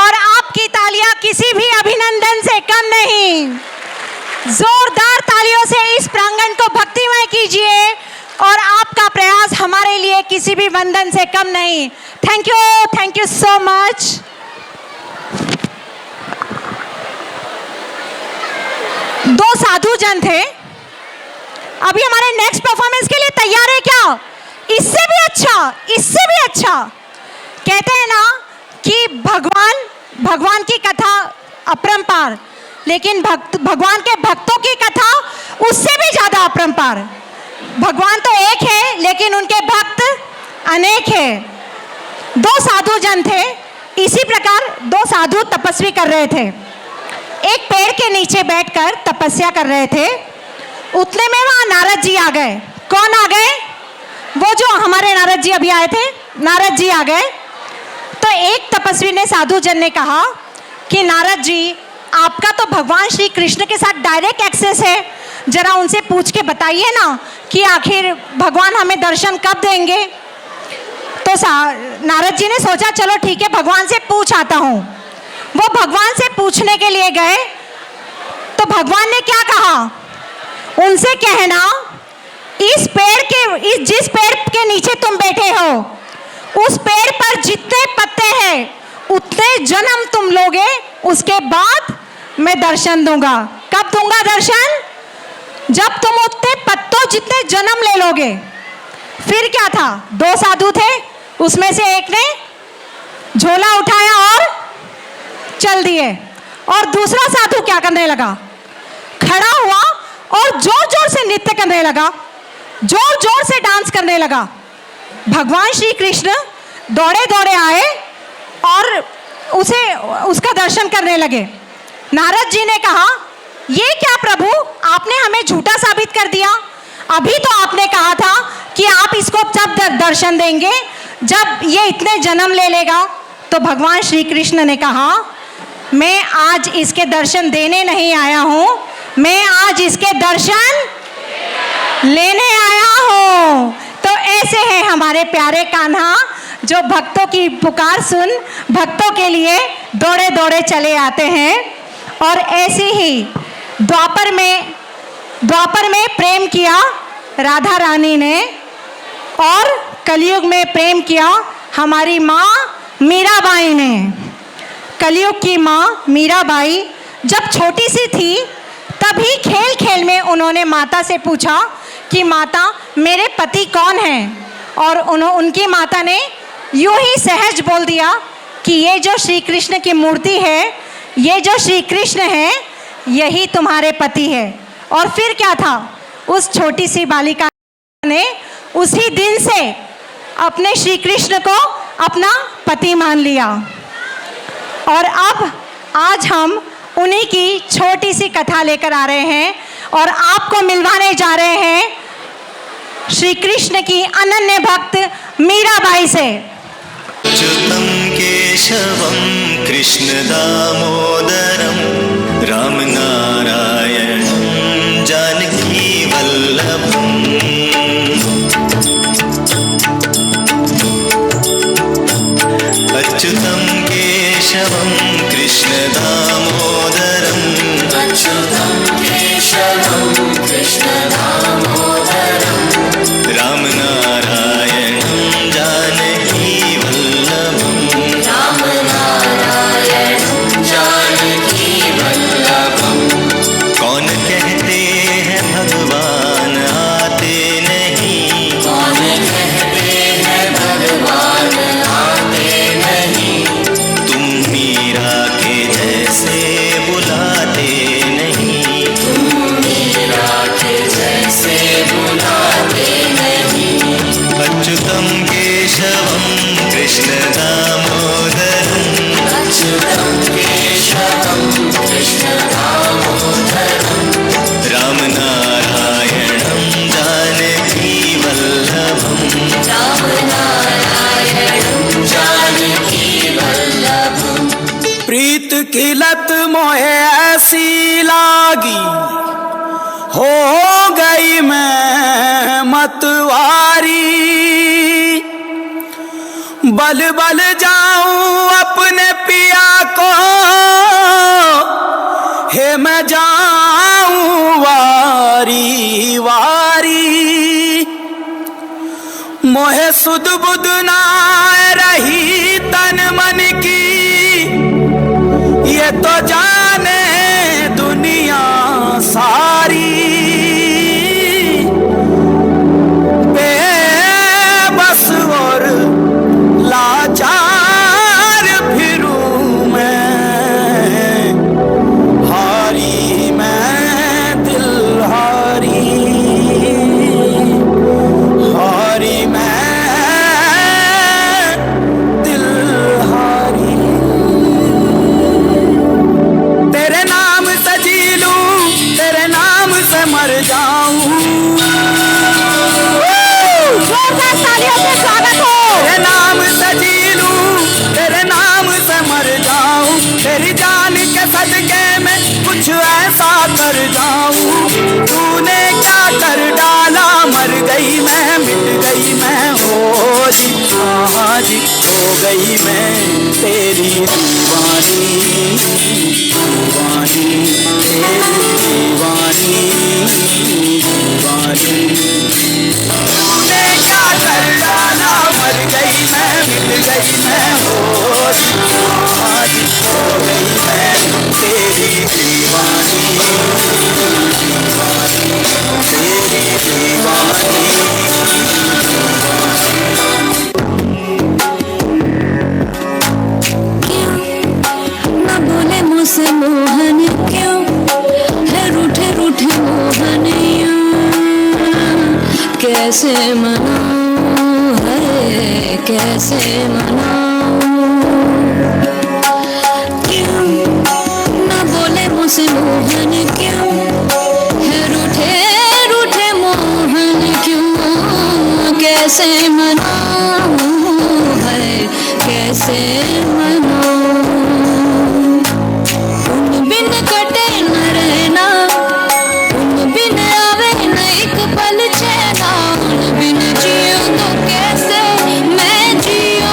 और आपकी तालियां किसी भी अभिनंदन से कम नहीं। जोरदार तालियों से इस प्रांगण को भक्तिमय कीजिए और आपका प्रयास हमारे लिए किसी भी वंदन से कम नहीं। Thank you so much. दो साधु जन थे, अभी हमारे नेक्स्ट परफॉर्मेंस के लिए तैयार है क्या? इससे भी अच्छा कहते हैं ना कि भगवान भगवान की कथा अपरंपार, लेकिन भगवान के भक्तों की कथा उससे भी ज़्यादा अपरंपार। भगवान तो एक है लेकिन उनके भक्त अनेक हैं। दो साधु जन थे, इसी प्रकार दो साधु तपस्वी कर रहे थे। एक पेड़ के नीचे बैठकर तपस्या कर रहे थे। उतने में वहाँ नारद जी आ गए। कौन आ गए? वो जो हमारे नारद जी अभी आए थे, नारद जी आ गए। तो एक तपस्वी ने, साधु जन ने कहा कि नारद जी, आपका तो भगवान श्री कृष्ण के साथ डायरेक्ट एक्सेस है, जरा उनसे पूछ के बताइए ना कि आखिर भगवान हमें दर्शन कब देंगे। तो नारद जी ने सोचा चलो ठीक है, भगवान से पूछ आता हूँ। वो भगवान से पूछने के लिए गए तो भगवान ने क्या कहा? उनसे कहना, इस जिस पेड़ के नीचे तुम बैठे हो, उस पेड़ पर जितने पत्ते हैं उतने जन्म तुम लोगे, उसके बाद मैं दर्शन दूंगा। कब दूंगा दर्शन? जब तुम उतने पत्तों जितने जन्म ले लोगे। फिर क्या था? दो साधु थे, उसमें से एक ने झोला उठाया और चल दिए, और दूसरा साधु क्या करने लगा? खड़ा हुआ और जोर जोर से नृत्य करने लगा, जोर जोर से डांस करने लगा। भगवान श्री कृष्ण दौड़े दौड़े आए और उसका दर्शन करने लगे। नारद जी ने कहा, ये क्या प्रभु, आपने हमें झूठा साबित कर दिया। अभी तो आपने कहा था कि आप इसको जब दर्शन देंगे जब ये इतने जन्म ले लेगा। तो भगवान श्री कृष्ण ने कहा, मैं आज इसके दर्शन देने नहीं आया हूँ, मैं आज इसके दर्शन लेने आया हूँ। तो ऐसे हैं हमारे प्यारे कान्हा, जो भक्तों की पुकार सुन भक्तों के लिए दौड़े दौड़े चले आते हैं। और ऐसे ही द्वापर में प्रेम किया राधा रानी ने, और कलयुग में प्रेम किया हमारी माँ मीराबाई ने। कलयुग की माँ मीराबाई जब छोटी सी थी, तभी खेल खेल में उन्होंने माता से पूछा कि माता, मेरे पति कौन हैं? और उनकी माता ने यूं ही सहज बोल दिया कि ये जो श्री कृष्ण की मूर्ति है, ये जो श्री कृष्ण है, यही तुम्हारे पति है। और फिर क्या था? उस छोटी सी बालिका ने उसी दिन से अपने श्री कृष्ण को अपना पति मान लिया। और अब आज हम उन्हीं की छोटी सी कथा लेकर आ रहे हैं और आपको मिलवाने जा रहे हैं श्री कृष्ण की अनन्य भक्त मीराबाई से। अच्युतं केशवं कृष्ण दामोदरं राम नारायणं जानकी वल्लभम्। अच्युतं केशवं कृष्ण दामोदरं, अच्युतं केशवं कृष्ण दामोदरं राम नारायणं जानकी वल्लभम्। राम नारायणं जानकी वल्लभम्। कौन कहते हैं भगवान आते नहीं, कौन कहते हैं भगवान आते नहीं, तुम मीरा के जैसे बुलाते नहीं, तुम मीरा के जैसे बुलाते नहीं। अच्युतं केशवं कृष्ण दामोदरं, अच्युतं केशवं कृष्ण दामोदरं राम नारायणं जानकी वल्लभम्। राम नारायणं जानकी वल्लभम्। प्रीत की लत मोहे ऐसी लागी, हो गई मैं मतवारी। बल बल जाऊं अपने पिया को, हे मैं जाऊं वारी वारी। मोहे सुध बुध ना रही तन मन की, ये तो जाने दुनिया सारी। बेबस और लाचार फिरूं कुछ ऐसा कर जाऊं, तूने क्या कर डाला, मर गई मैं, मिट गई मैं, हो जी हाँ जी, हो गई मैं तेरी दीवानी, दीवानी तेरी दीवानी, दीवानी। तूने क्या कर डाला, मर गई मैं, मिट गई मैं, हो जी हाँ जी, हो गई मैं तेरी दीवानी, दीवानी तेरी दीवानी। ना बोले मुझसे मोहन क्यों है रूठे रूठे मोहन, कैसे मनाऊं है कैसे मनाऊं, क्यों ना बोले मुझसे मोहन क्यों है रूठे रूठे मोहन, क्यों कैसे मनाऊं है कैसे मनाऊं, उन बिन कटे न रहना, उन बिन आवे न एक पल चैना, उन बिन जियो तो कैसे मैं जियो,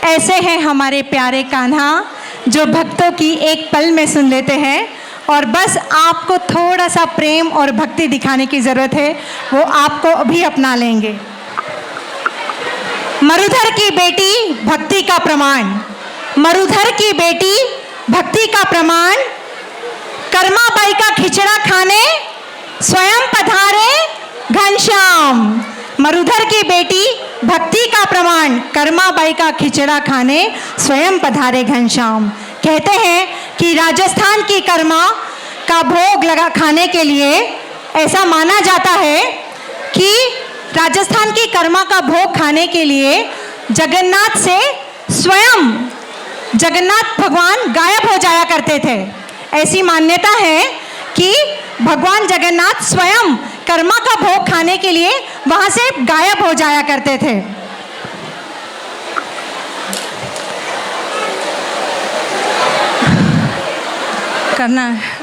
ऐसे हैं हमारे प्यारे कान्हा जो भक्तों की एक पल में सुन लेते हैं और बस आपको थोड़ा सा प्रेम और भक्ति दिखाने की ज़रूरत है, वो आपको अभी अपना लेंगे। मरुधर की बेटी भक्ति का प्रमाण, मरुधर की बेटी भक्ति का प्रमाण, कर्माबाई का खिचड़ा खाने स्वयं पधारे घनश्याम। मरुधर की बेटी भक्ति का प्रमाण, कर्माबाई का खिचड़ा खाने स्वयं पधारे घनश्याम। कहते हैं कि राजस्थान की कर्मा का भोग लगा खाने के लिए ऐसा माना जाता है कि राजस्थान की कर्मा का भोग खाने के लिए जगन्नाथ से स्वयं जगन्नाथ भगवान गायब हो जाया करते थे। ऐसी मान्यता है कि भगवान जगन्नाथ स्वयं कर्मा का भोग खाने के लिए वहां से गायब हो जाया करते थे। करना है।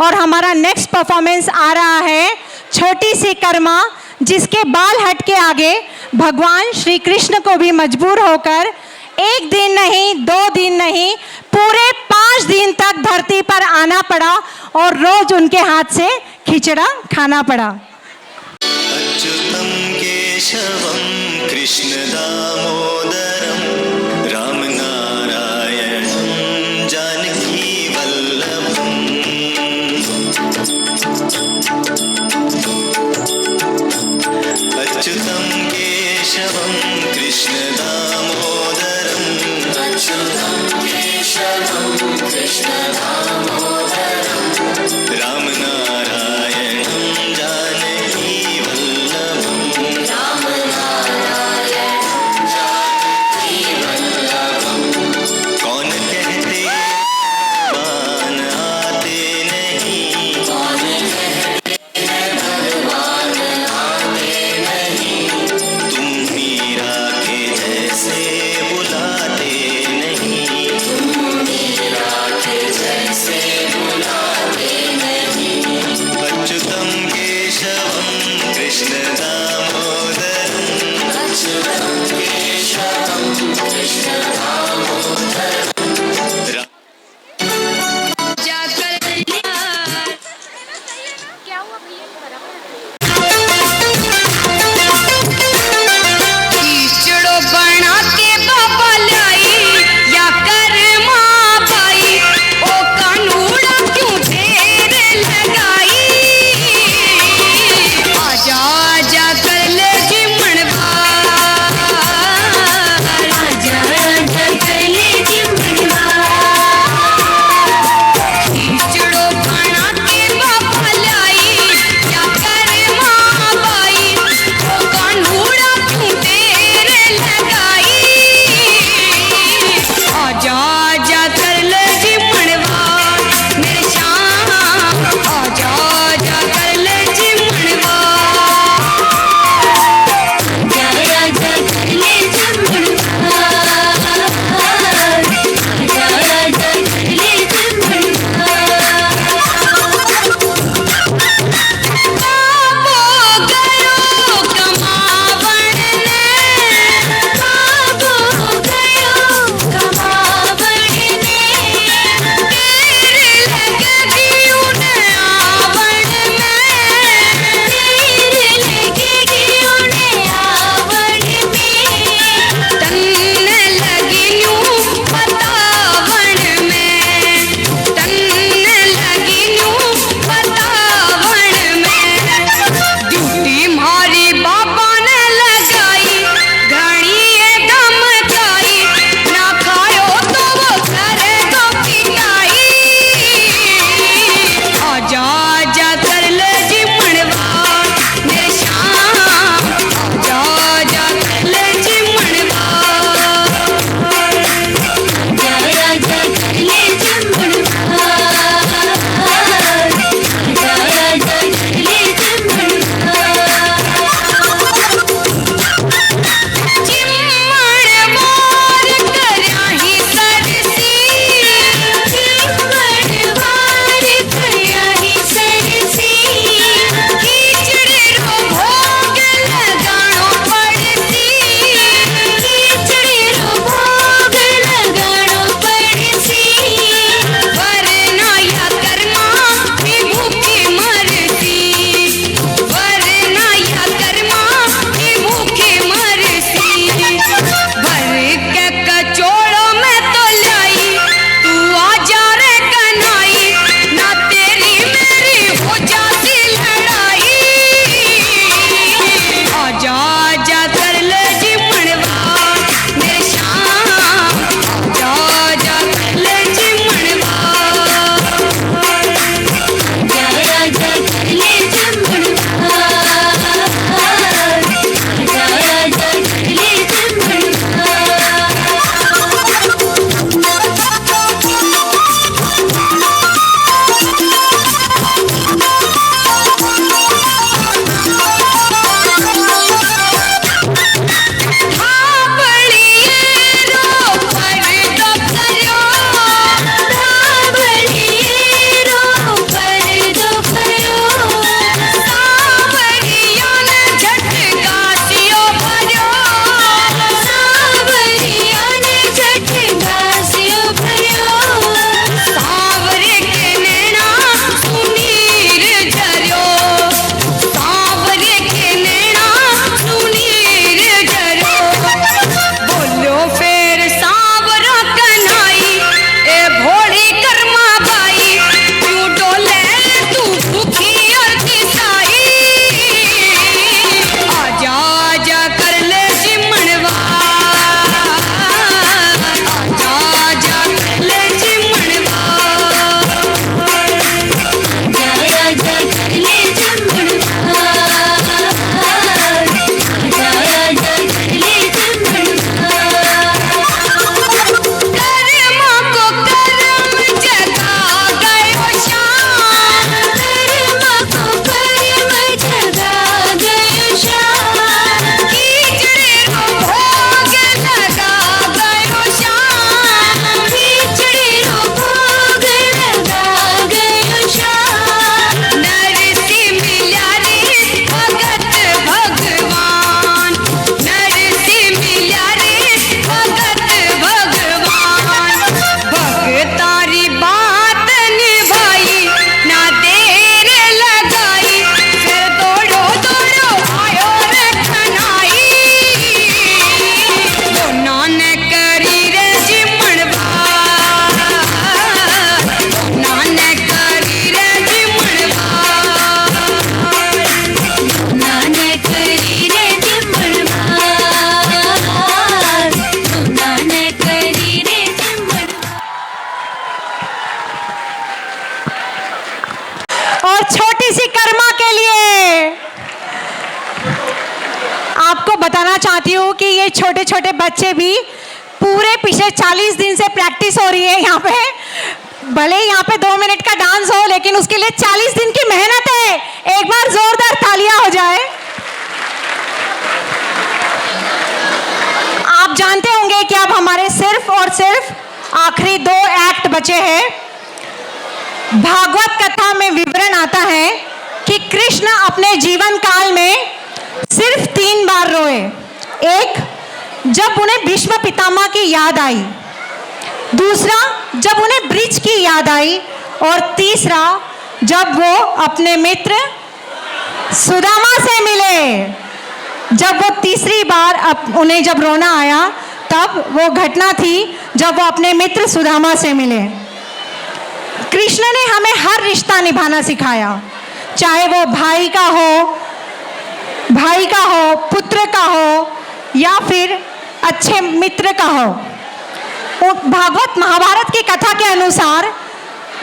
और हमारा नेक्स्ट परफॉर्मेंस आ रहा है छोटी सी कर्मा, जिसके बाल हट के आगे भगवान श्री कृष्ण को भी मजबूर होकर 1 दिन नहीं 2 दिन नहीं पूरे 5 दिन तक धरती पर आना पड़ा और रोज उनके हाथ से खिचड़ा खाना पड़ा। अच्युतं केशवं कृष्ण दामोदरं राम नारायणं जानकी वल्लभम्। अच्युतं केशवं कृष्ण दामोदरं राम नारायणं जानकी वल्लभम्। कौन कहते भगवान आते नहीं, तुम मीरा के जैसे बुलाते नहीं, अच्युतं केशवं कृष्ण दामोदरं। खिचड़ो बना के बाबा लाई या कर्मा पाई, ओ कानूड़ा क्यों ढेर लगाई। आजा आजा कर ले जी मनवार, आजा आजा कि ये छोटे छोटे बच्चे भी पूरे पिछले 40 दिन से प्रैक्टिस हो रही है यहाँ पे। भले यहाँ पे 2 मिनट का डांस हो, लेकिन उसके लिए 40 दिन की मेहनत है। एक बार जोरदार तालियां हो जाए। आप जानते होंगे कि अब हमारे सिर्फ और सिर्फ आखिरी 2 एक्ट बचे हैं। भागवत कथा में विवरण आता है कि कृष्ण अपने जीवन काल में सिर्फ 3 बार रोए। एक, जब उन्हें भीष्म पितामह की याद आई। दूसरा, जब उन्हें ब्रिज की याद आई। और तीसरा, जब वो अपने मित्र सुदामा से मिले। जब वो तीसरी बार उन्हें जब रोना आया, तब वो घटना थी जब वो अपने मित्र सुदामा से मिले। कृष्ण ने हमें हर रिश्ता निभाना सिखाया, चाहे वो भाई का हो, पुत्र का हो, या फिर अच्छे मित्र का हो। भागवत महाभारत की कथा के अनुसार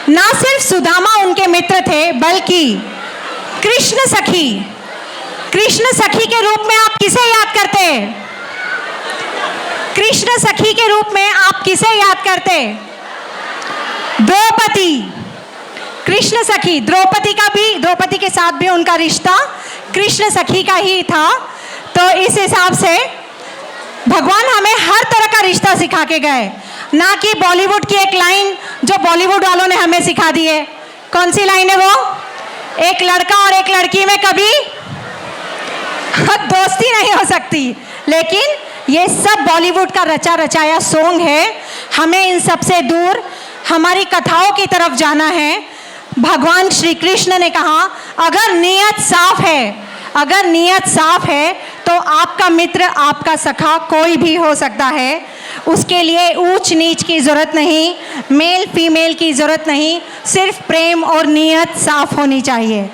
ना सिर्फ सुदामा उनके मित्र थे, बल्कि कृष्ण सखी के रूप में आप किसे याद करते? कृष्ण सखी के रूप में आप किसे याद करते? द्रौपदी। कृष्ण सखी, द्रौपदी के साथ भी उनका रिश्ता कृष्ण सखी का ही था। तो इस हिसाब से भगवान हमें हर तरह का रिश्ता सिखा के गए, ना कि बॉलीवुड की एक लाइन जो बॉलीवुड वालों ने हमें सिखा दी है। कौन सी लाइन है वो? एक लड़का और एक लड़की में कभी दोस्ती नहीं हो सकती। लेकिन ये सब बॉलीवुड का रचा रचाया सॉन्ग है। हमें इन सब से दूर हमारी कथाओं की तरफ जाना है। भगवान श्री कृष्ण ने कहा, अगर नीयत साफ है तो आपका मित्र, आपका सखा कोई भी हो सकता है। उसके लिए ऊंच नीच की ज़रूरत नहीं, मेल फीमेल की ज़रूरत नहीं, सिर्फ प्रेम और नीयत साफ होनी चाहिए।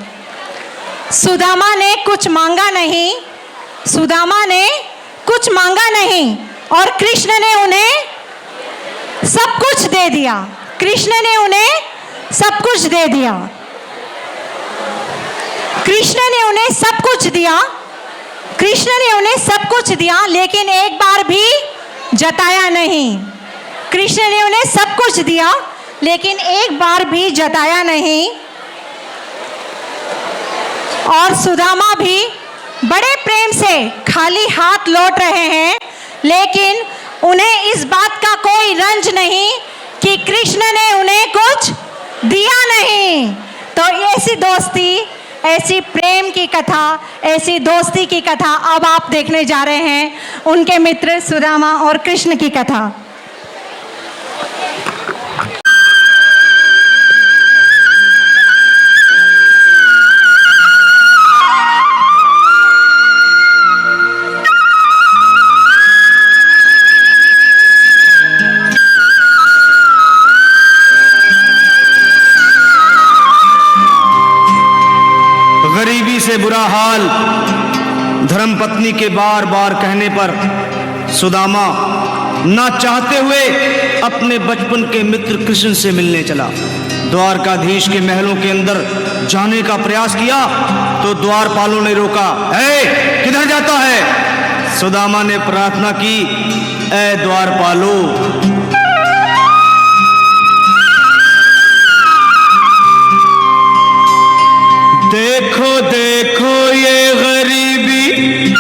सुदामा ने कुछ मांगा नहीं और कृष्ण ने उन्हें सब कुछ दे दिया। कृष्ण ने उन्हें सब कुछ दिया, लेकिन एक बार भी जताया नहीं। कृष्ण ने उन्हें सब कुछ दिया, लेकिन एक बार भी जताया नहीं। और सुदामा भी बड़े प्रेम से खाली हाथ लौट रहे हैं, लेकिन उन्हें इस बात का कोई रंज नहीं कि कृष्ण ने उन्हें कुछ दिया नहीं। तो ऐसी दोस्ती, ऐसी प्रेम की कथा, ऐसी दोस्ती की कथा अब आप देखने जा रहे हैं, उनके मित्र सुदामा और कृष्ण की कथा। गरीबी से बुरा हाल धर्मपत्नी के बार बार कहने पर सुदामा ना चाहते हुए अपने बचपन के मित्र कृष्ण से मिलने चला। द्वारकाधीश के महलों के अंदर जाने का प्रयास किया तो द्वारपालों ने रोका। किधर जाता है? सुदामा ने प्रार्थना की, ऐ द्वारपालो, देखो देखो ये गरीबी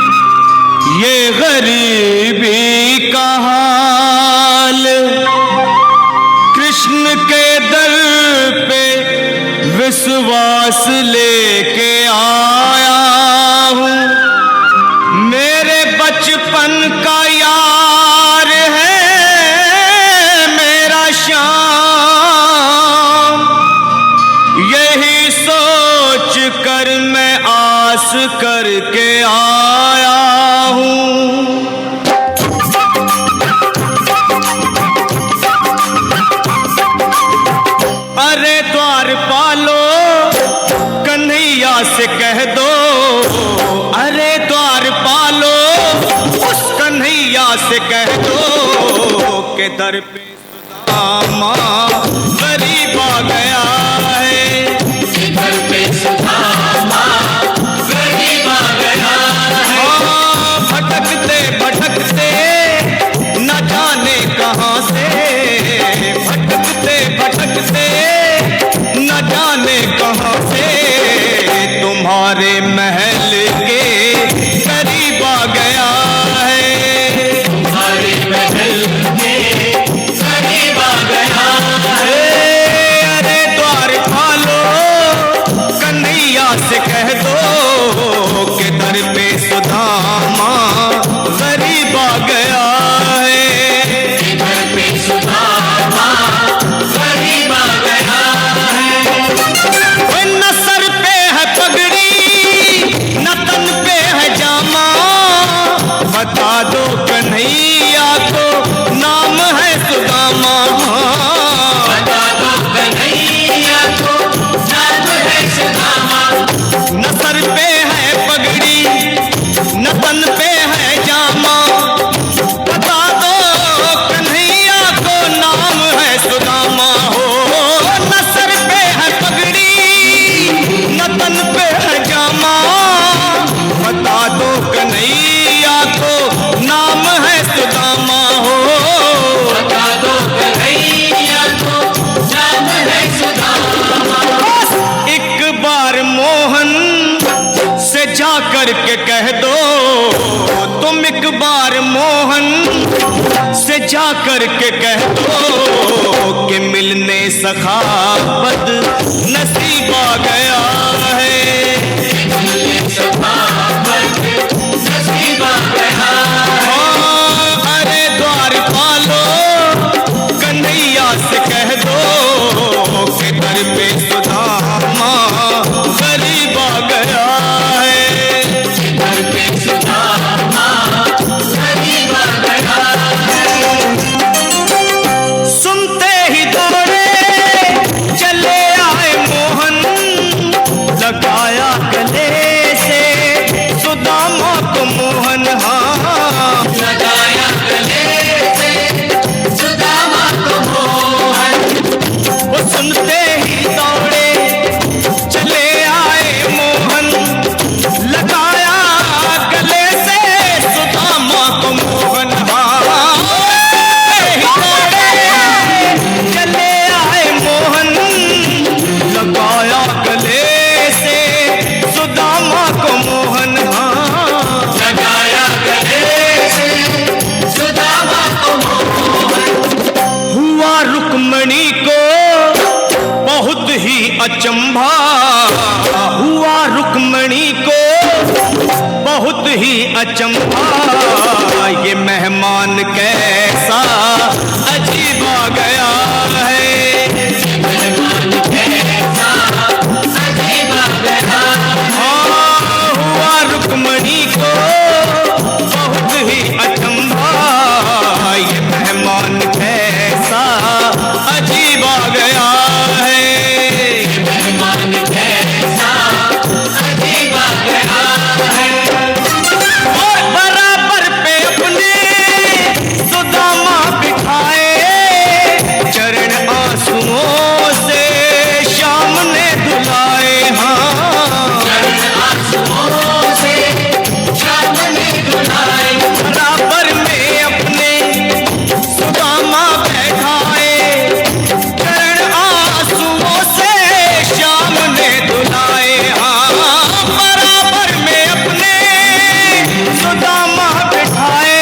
का हाल। कृष्ण के दर पे विश्वास लेके आया हूँ। मेरे बचपन का यार है मेरा श्याम। यही सोच कर मैं आस करके आया हूँ। अरे द्वारपालो, कन्हैया से कह दो, अरे द्वारपालो, उस कन्हैया से कह दो के दर पे सुदामा गरीब आ गया है। दर पे सुदामा गरीब आ गया है। भटकते भटकते तुम्हारे महल के करीब आ गया है, तुम्हारे महल के करीब आ गया है। अरे द्वार खोलो कन्हैया से कह दो कि दर पे सुदामा गरीब आ गया है, दर पे सुदामा गरीब आ गया है। न सर पे है पगड़ी न तन पे है जामा, बता दो कन्हैया को नाम है सुदामा, बता दो कन्हैया को नाम है सुदामा। न सर पे है पगड़ी न तन पे है जामा, बता दो कन्हैया को नाम है सुदामा हो। न सर पे है पगड़ी न तन पे है जामा, बता दो कन्हैया को नाम है सुदामा हो, बता दो कन्हैया को नाम है सुदामा। एक बार मोहन से जा करके कह दो, तुम एक बार मोहन से जा करके कह दो कि मिलने सखावत नसीब आ गया है, मिलने सखावत नसीब आ गया है। अरे द्वार खोलो कन्हैया से कह दो कि दर पे सुदामा गरीब आ गया है, दर पे सुदामा गरीब आ गया है। सुनते ही दौड़े चले आए मोहन, लगाया गले से सुदामा को मोहन, हाँ लगाया गले से सुदामा को मोहन। वो सुनते ही दौड़े चले आए मोहन, लगाया गले से सुदामा को मोहन, हाँ चले आए मोहन, लगाया गले से सुदामा को मोहन, हाँ लगाया गले से सुदामा को मोहन। हुआ रुक्मणी को बहुत ही अचंभा, हुआ रुक्मणी को बहुत ही अचंभा, ये मेहमान कैसा अजीब आ गया है, मेहमान कैसा अजीब आ गया है। हुआ रुक्मणी को बहुत ही अचंभा, ये मेहमान कैसा अजीब आ गया है, मेहमान कैसा अजीब आ गया है। और बराबर पे अपने सुदामा बिठाए, चरण आंसुओं से शाम ने धुलाए, हाँ चरण आंसुओं से शाम ने धुलाए। बराबर में अपने सुदामा बैठाए, चरण आंसुओं से शाम ने धुलाए, हाँ बराबर में अपने सुदामा बिठाए,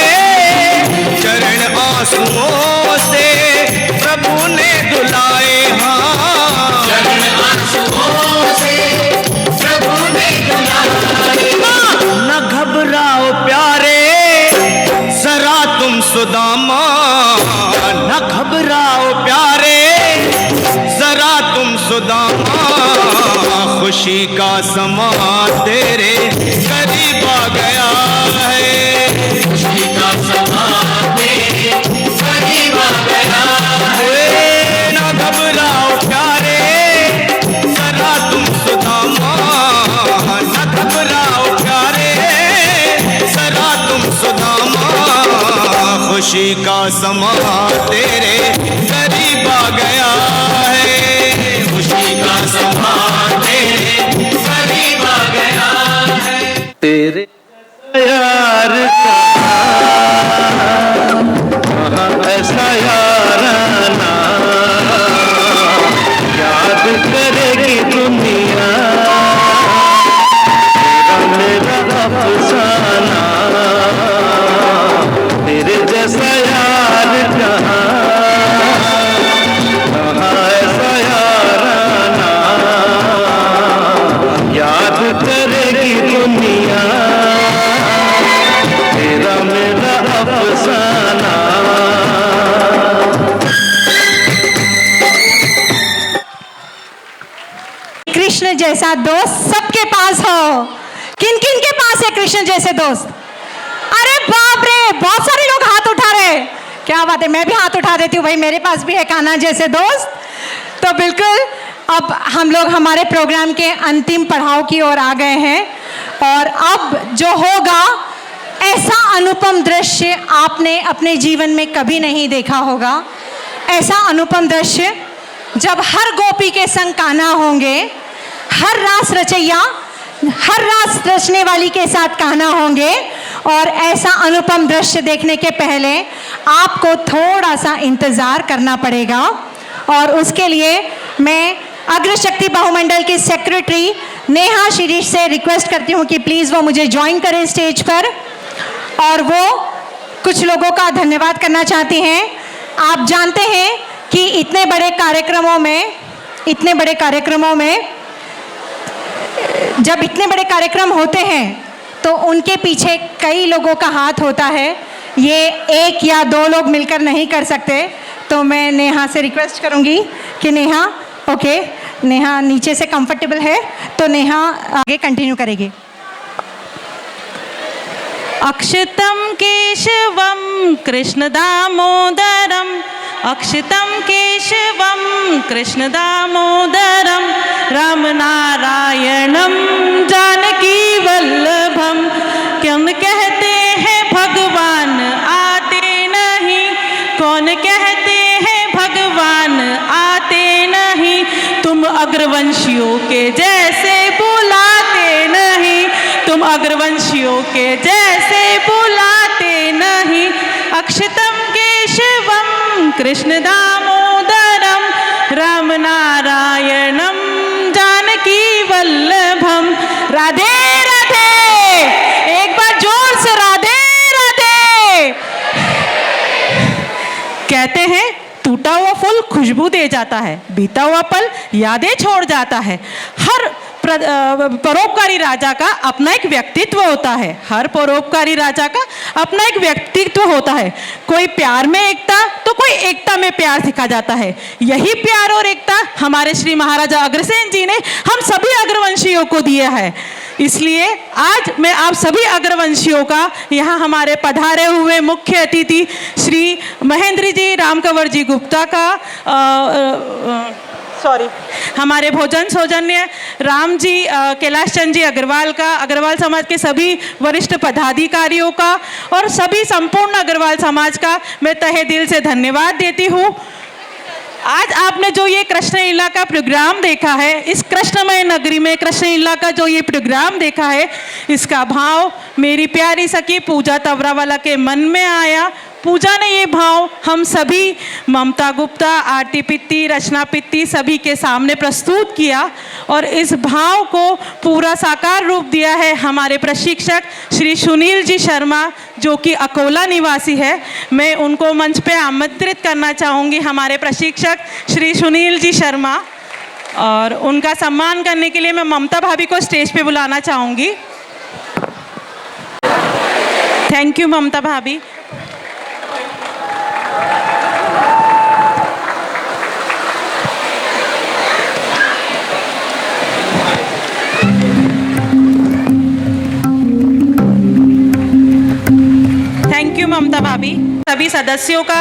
चरण आंसुओं से प्रभु ने धुलाए, हाँ चरण आंसुओं से प्रभु ने धुलाए। न घबराओ प्यारे जरा तुम सुदामा, न घबराओ प्यारे जरा तुम सुदामा, खुशी का समा तेरे करीब आ गया है, खुशी का समा तेरे करीब आ गया है। न घबराओ प्यारे जरा तुम सुदामा, न घबराओ प्यारे जरा तुम सुदामा, खुशी का समा तेरे करीब आ गया है, खुशी का समा तेरे करीब आ गया है। तेरे यार का ऐसा याराना याद करेगी दुनिया, जैसा दोस्त सबके पास हो। किन किन के पास है कृष्ण जैसे दोस्त? अरे बाप रे, बहुत सारे लोग हाथ उठा रहे। क्या बात है, मैं भी हाथ उठा देती हूँ भाई, मेरे पास भी है कान्हा जैसे दोस्त। तो बिल्कुल अब हम लोग हमारे प्रोग्राम के अंतिम पड़ाव की ओर आ गए हैं और अब जो होगा, ऐसा अनुपम दृश्य आपने अपने जीवन में कभी नहीं देखा होगा। ऐसा अनुपम दृश्य जब हर गोपी के संग कान्हा होंगे, हर रास रचैया, हर रास रचने वाली के साथ कान्हा होंगे। और ऐसा अनुपम दृश्य देखने के पहले आपको थोड़ा सा इंतज़ार करना पड़ेगा और उसके लिए मैं अग्रशक्ति बहुमंडल की सेक्रेटरी नेहा शिरीष से रिक्वेस्ट करती हूँ कि प्लीज़ वो मुझे ज्वाइन करें स्टेज पर और वो कुछ लोगों का धन्यवाद करना चाहती हैं। आप जानते हैं कि इतने बड़े कार्यक्रमों में जब इतने बड़े कार्यक्रम होते हैं तो उनके पीछे कई लोगों का हाथ होता है, ये एक या दो लोग मिलकर नहीं कर सकते। तो मैं नेहा से रिक्वेस्ट करूंगी कि नेहा, ओके, नेहा नीचे से कंफर्टेबल है तो नेहा आगे कंटिन्यू करेगी। अक्षितं केशवं कृष्ण दामोदरम, अक्षितं केशवं कृष्ण दामोदरम, राम नारायणं जानकी वल्लभम। कौन कहते हैं भगवान आते नहीं, कौन कहते हैं भगवान आते नहीं, तुम अग्रवंशियों के जैसे बुलाते नहीं, तुम अग्रवंशियों के जैसे बुलाते नहीं। अक्षितं केशवं कृष्ण दामोदरम, राम नारायणं जानकी वल्लभम। राधे राधे, एक बार जोर से राधे राधे। कहते हैं टूटा हुआ फूल खुशबू दे जाता है, बीता हुआ पल यादें छोड़ जाता है। हर परोपकारी राजा का अपना एक व्यक्तित्व होता है, हर परोपकारी राजा का अपना एक व्यक्तित्व होता है। कोई प्यार में एकता तो कोई एकता में प्यार सिखा जाता है। यही प्यार और एकता हमारे श्री महाराजा अग्रसेन जी ने हम सभी अग्रवंशियों को दिया है। इसलिए आज मैं आप सभी अग्रवंशियों का, यहाँ हमारे पधारे हुए मुख्य अतिथि श्री महेंद्र जी रामकंवर जी गुप्ता का, हमारे भोजन सौजन्य राम जी कैलाश चंद जी अग्रवाल का, अग्रवाल समाज के सभी वरिष्ठ पदाधिकारियों का और सभी संपूर्ण अग्रवाल समाज का मैं तहे दिल से धन्यवाद देती हूँ। आज आपने जो ये कृष्ण लीला का प्रोग्राम देखा है, इस कृष्णमय नगरी में कृष्ण लीला का जो ये प्रोग्राम देखा है, इसका भाव मेरी प्यारी सखी पूजा तवरावाला के मन में आया। पूजा ने ये भाव हम सभी ममता गुप्ता, आरती पित्ती, रचना पित्ती सभी के सामने प्रस्तुत किया और इस भाव को पूरा साकार रूप दिया है हमारे प्रशिक्षक श्री सुनील जी शर्मा, जो कि अकोला निवासी है। मैं उनको मंच पे आमंत्रित करना चाहूँगी, हमारे प्रशिक्षक श्री सुनील जी शर्मा, और उनका सम्मान करने के लिए मैं ममता भाभी को स्टेज पे बुलाना चाहूँगी। थैंक यू ममता भाभी। थैंक यू ममता भाभी। सभी सदस्यों का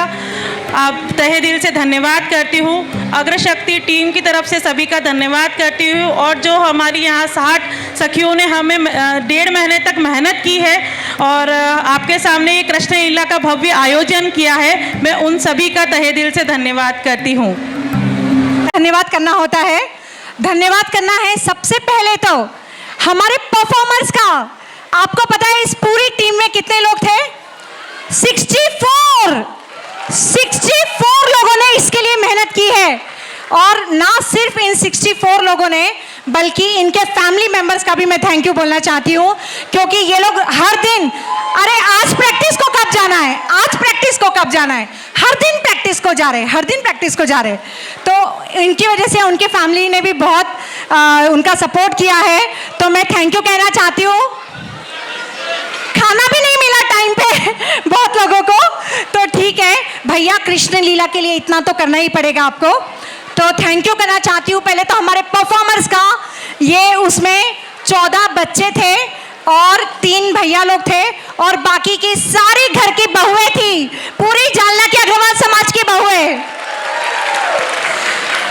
आप तहे दिल से धन्यवाद करती हूँ। अग्रशक्ति टीम की तरफ से सभी का धन्यवाद करती हूँ और जो हमारी यहाँ 60 सखियों ने हमें 1.5 महीने तक मेहनत की है और आपके सामने ये कृष्ण लीला का भव्य आयोजन किया है, मैं उन सभी का तहे दिल से धन्यवाद करती हूँ। धन्यवाद करना होता है, धन्यवाद करना है सबसे पहले तो हमारे परफॉर्मर्स का। आपको पता है इस पूरी टीम में कितने लोग थे? 64 लोगों ने इसके लिए मेहनत की है और ना सिर्फ इन 64 लोगों ने बल्कि इनके फैमिली मेंबर्स का भी मैं थैंक यू बोलना चाहती हूँ, क्योंकि ये लोग हर दिन, अरे आज प्रैक्टिस को कब जाना है, आज प्रैक्टिस को कब जाना है, हर दिन प्रैक्टिस को जा रहे, हर दिन प्रैक्टिस को जा रहे। तो इनकी वजह से उनके फैमिली ने भी बहुत उनका सपोर्ट किया है, तो मैं थैंक यू कहना चाहती हूँ। खाना भी नहीं मिला टाइम पे बहुत लोगों को, तो ठीक है भैया, कृष्ण लीला के लिए इतना तो करना ही पड़ेगा आपको। तो थैंक यू करना चाहती हूँ पहले तो हमारे परफॉर्मर्स का। ये उसमें 14 बच्चे थे और 3 भैया लोग थे और बाकी की सारी घर की बहुएं थी, पूरी जालना की अग्रवाल समाज की बहुएं।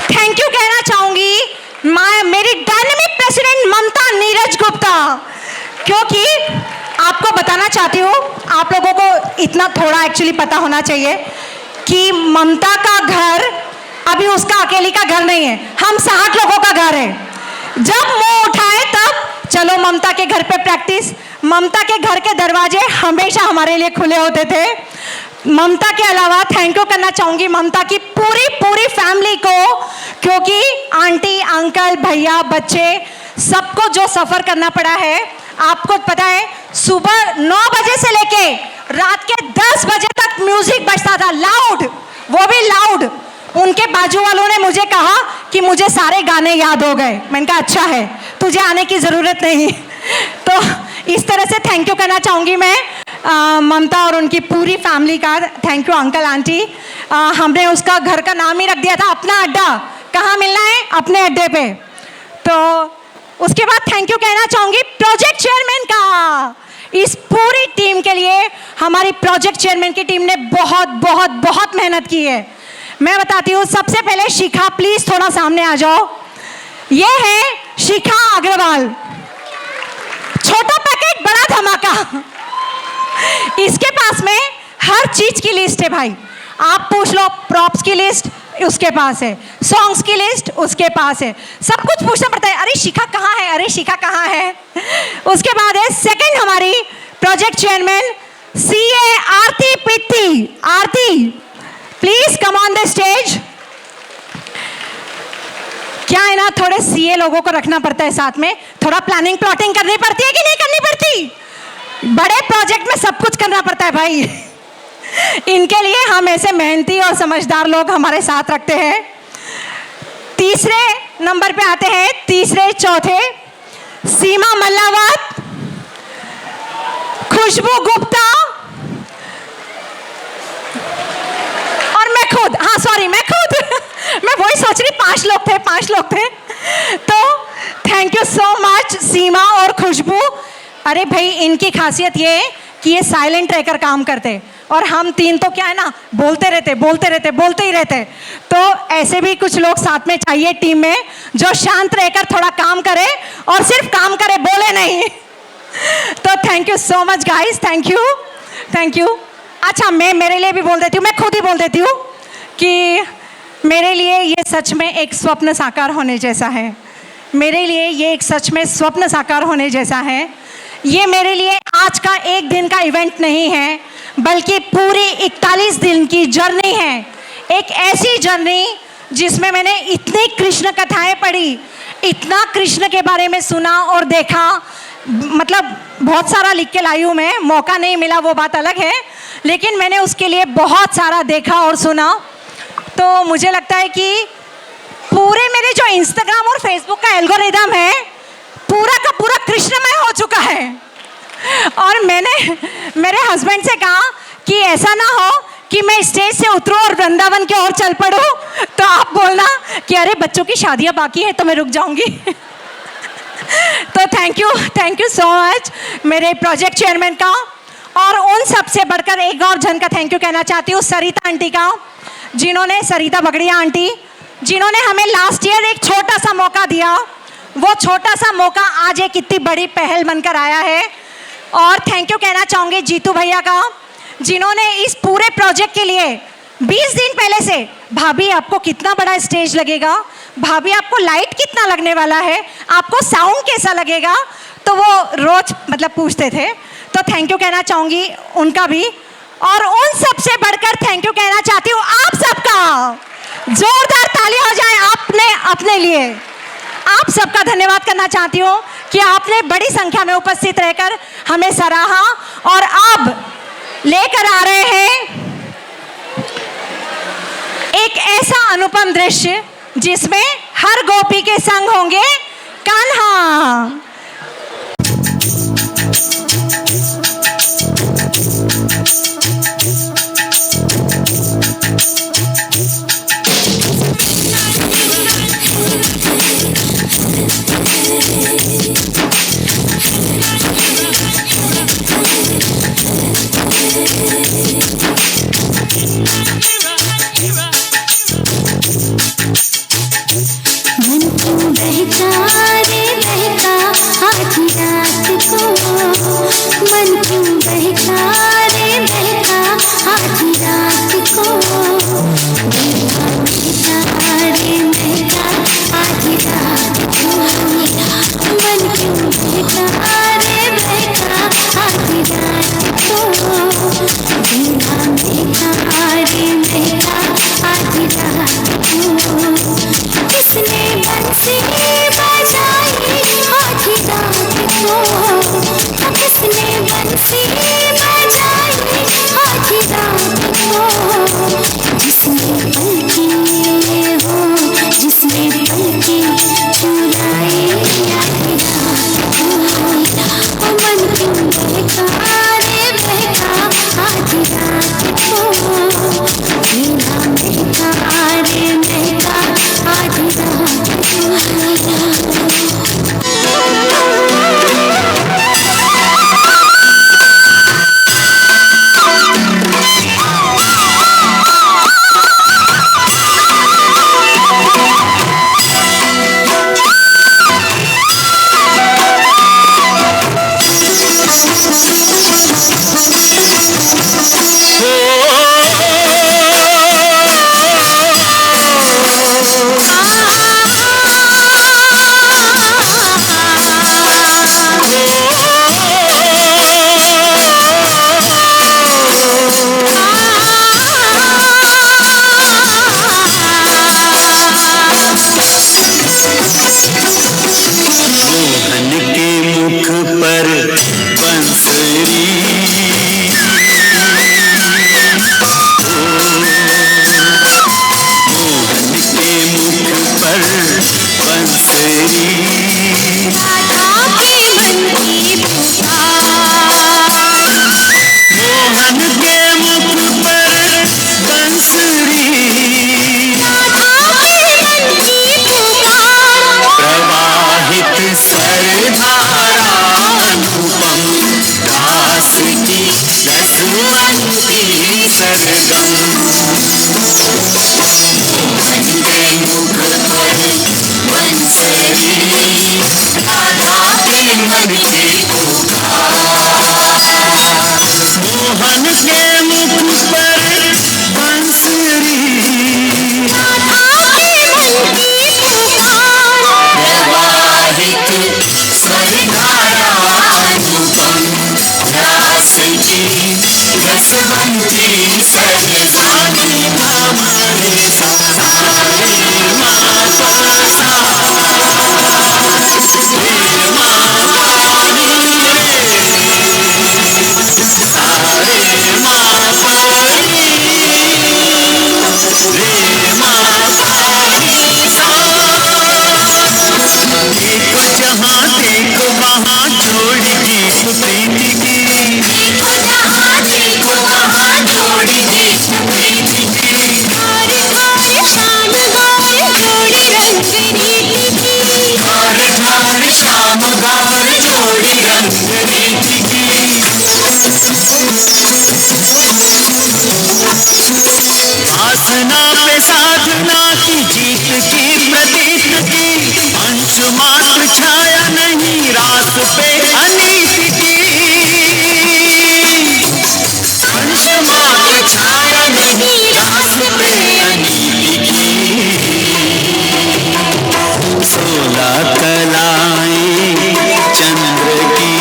थैंक यू कहना चाहूंगी मेरी डायनेमिक प्रेसिडेंट ममता नीरज गुप्ता, क्योंकि आपको बताना चाहती हूँ, आप लोगों को इतना थोड़ा एक्चुअली पता होना चाहिए कि ममता का घर अभी उसका अकेली का घर नहीं है, हम 60 लोगों का घर है। जब मुंह उठाए तब चलो ममता के घर पे प्रैक्टिस। ममता के घर के दरवाजे हमेशा हमारे लिए खुले होते थे। ममता के अलावा थैंक यू करना चाहूंगी ममता की पूरी फैमिली को, क्योंकि आंटी अंकल भैया बच्चे सबको जो सफ़र करना पड़ा है, आपको पता है सुबह 9 बजे से लेके रात के 10 बजे तक म्यूजिक बजता था, लाउड, वो भी लाउड। उनके बाजू वालों ने मुझे कहा कि मुझे सारे गाने याद हो गए। मैंने कहा अच्छा है, तुझे आने की ज़रूरत नहीं। तो इस तरह से थैंक यू करना चाहूँगी मैं ममता और उनकी पूरी फैमिली का। Thank you uncle aunty. हमने उसका घर का नाम ही रख दिया था अपना अड्डा। कहाँ मिलना है? अपने अड्डे पे। तो उसके बाद थैंक यू कहना चाहूँगी प्रोजेक्ट चेयरमैन का। इस पूरी टीम के लिए हमारी प्रोजेक्ट चेयरमैन की टीम ने बहुत बहुत बहुत मेहनत की है। मैं बताती हूँ, सबसे पहले शिखा, प्लीज थोड़ा सामने आ जाओ। ये है शिखा अग्रवाल, छोटा पैकेट बड़ा धमाका। इसके पास में हर चीज की लिस्ट है भाई, आप पूछ लो, प्रॉप्स की लिस्ट उसके पास है, सॉन्ग्स की लिस्ट उसके पास है, सब कुछ पूछना पड़ता है, अरे शिखा कहाँ है, अरे शिखा कहाँ है। उसके बाद है सेकंड हमारी project chairman CA Aarti Pitti. Aarti please come on the stage. क्या है ना, थोड़े सीए लोगों को रखना पड़ता है साथ में, थोड़ा प्लानिंग प्लॉटिंग करनी पड़ती है कि नहीं करनी पड़ती? बड़े प्रोजेक्ट में सब कुछ करना पड़ता है भाई। इनके लिए हम ऐसे मेहनती और समझदार लोग हमारे साथ रखते हैं। तीसरे नंबर पे आते हैं, तीसरे चौथे सीमा मल्लावत, खुशबू गुप्ता और मैं खुद। हाँ सॉरी, मैं खुद मैं वही सोच रही, 5 लोग थे। तो थैंक यू सो मच सीमा और खुशबू। अरे भाई, इनकी खासियत ये है कि ये साइलेंट रहकर काम करते और हम 3 तो क्या है ना, बोलते ही रहते। तो ऐसे भी कुछ लोग साथ में चाहिए टीम में, जो शांत रहकर थोड़ा काम करे और सिर्फ काम करे, बोले नहीं। तो thank you so much guys, thank you. अच्छा, मैं मेरे लिए भी बोल देती हूँ, मैं खुद ही बोल देती हूँ कि मेरे लिए ये सच में एक स्वप्न साकार होने जैसा है। मेरे लिए ये एक सच में स्वप्न साकार होने जैसा है। ये मेरे लिए आज का एक दिन का इवेंट नहीं है, बल्कि पूरी 41 दिन की जर्नी है। एक ऐसी जर्नी जिसमें मैंने इतनी कृष्ण कथाएं पढ़ी, इतना कृष्ण के बारे में सुना और देखा, मतलब बहुत सारा लिख के लाई हूँ मैं, मौका नहीं मिला वो बात अलग है, लेकिन मैंने उसके लिए बहुत सारा देखा और सुना। तो मुझे लगता है कि पूरे मेरे जो इंस्टाग्राम और फेसबुक का एल्गोरिदम है, पूरा का पूरा कृष्णमय हो चुका है। और मैंने मेरे हस्बैंड से कहा कि ऐसा ना हो कि मैं स्टेज से उतरूँ और वृंदावन की ओर चल पड़ूँ, तो आप बोलना कि अरे बच्चों की शादियाँ बाकी है तो मैं रुक जाऊँगी। तो थैंक यू सो मच मेरे प्रोजेक्ट चेयरमैन का। और उन सबसे बढ़कर एक और जन का थैंक यू कहना चाहती हूँ, सरिता आंटी का, जिन्होंने, सरिता बगड़िया आंटी, जिन्होंने हमें लास्ट ईयर एक छोटा सा मौका दिया। वो छोटा सा मौका आज एक इतनी बड़ी पहल बनकर आया है। और थैंक यू कहना चाहूँगी जीतू भैया का, जिन्होंने इस पूरे प्रोजेक्ट के लिए 20 दिन पहले से, भाभी आपको कितना बड़ा स्टेज लगेगा, भाभी आपको लाइट कितना लगने वाला है, आपको साउंड कैसा लगेगा, तो वो रोज मतलब पूछते थे। तो थैंक यू कहना चाहूँगी उनका भी। और उन सबसे बढ़कर थैंक यू कहना चाहती हूँ आप सबका। जोरदार ताली हो जाए अपने लिए। आप सबका धन्यवाद करना चाहती हूँ कि आपने बड़ी संख्या में उपस्थित रहकर हमें सराहा। और अब लेकर आ रहे हैं एक ऐसा अनुपम दृश्य जिसमें हर गोपी के संग होंगे कान्हा। राम गावन जोड़ी रंगनीति की। आसना पे साधना की जीत की प्रतीत की, अंश मात्र छाया नहीं रास पे अनीति की। अंश मात्र छाया नहीं रास पे अनीति की। 16 कलाएं चंद्र की,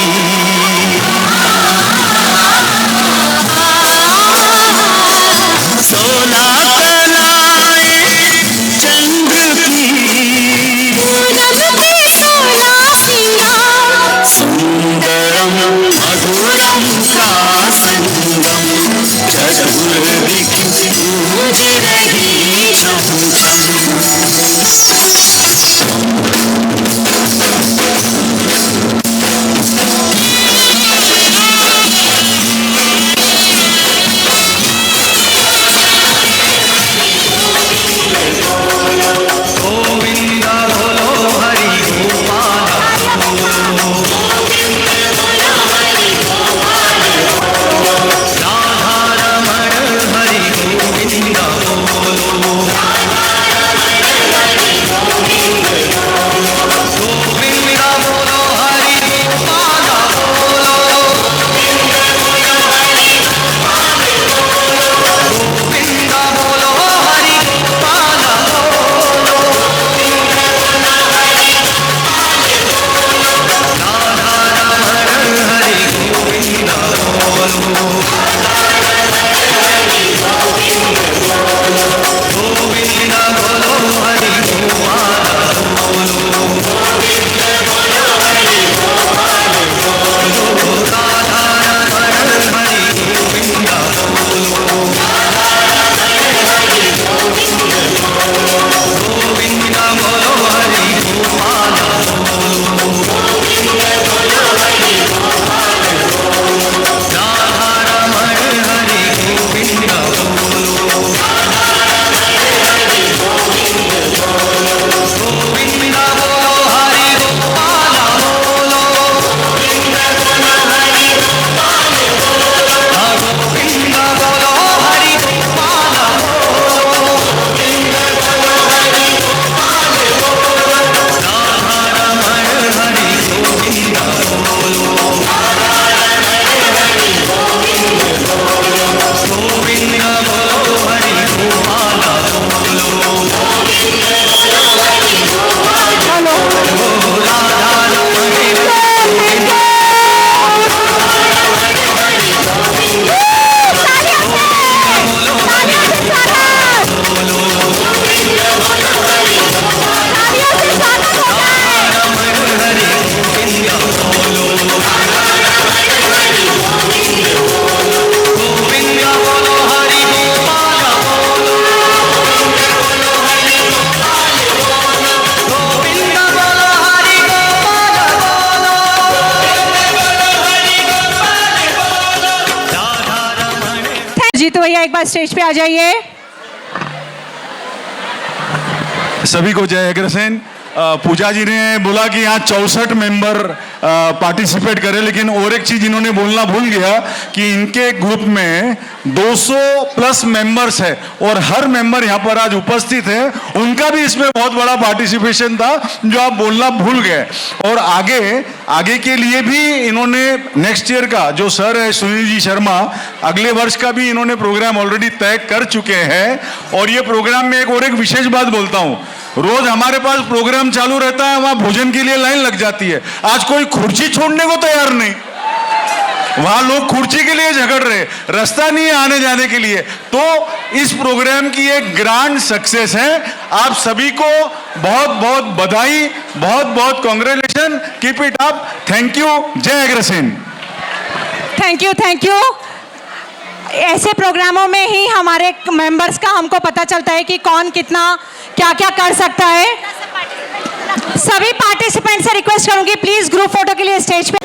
16 कलाएं चंद्र की। पूनम के 16 सिंगार, सुंदरम मधुरम का संगम, चतुर दिख गूंज रही छम छम। जीतू भैया एक बार स्टेज पे आ जाइए। सभी को जय अग्रसेन। पूजा जी ने बोला कि यहाँ 64 मेंबर पार्टिसिपेट करें, लेकिन और एक चीज इन्होंने बोलना भूल गया कि इनके ग्रुप में 200 प्लस मेंबर्स है और हर मेंबर यहाँ पर आज उपस्थित है, उनका भी इसमें बहुत बड़ा पार्टिसिपेशन था जो आप बोलना भूल गए। और आगे के लिए भी इन्होंने नेक्स्ट ईयर का जो सर है सुनील जी शर्मा, अगले वर्ष का भी इन्होंने प्रोग्राम ऑलरेडी तय कर चुके हैं। और ये प्रोग्राम में एक और एक विशेष बात बोलता हूँ, रोज हमारे पास प्रोग्राम चालू रहता है, वहां भोजन के लिए लाइन लग जाती है, आज कोई कुर्सी छोड़ने को तैयार नहीं, वहां लोग कुर्सी के लिए झगड़ रहे, रास्ता नहीं है आने जाने के लिए। तो इस प्रोग्राम की एक ग्रैंड सक्सेस है। आप सभी को बहुत बहुत बधाई, बहुत बहुत congratulation, keep it up, thank you, जय Agrasen. Thank you, thank you. ऐसे प्रोग्रामों में ही हमारे मेंबर्स का हमको पता चलता है कि कौन कितना क्या क्या कर सकता है। सभी पार्टिसिपेंट से रिक्वेस्ट करूंगी प्लीज ग्रुप फोटो के लिए स्टेज पे।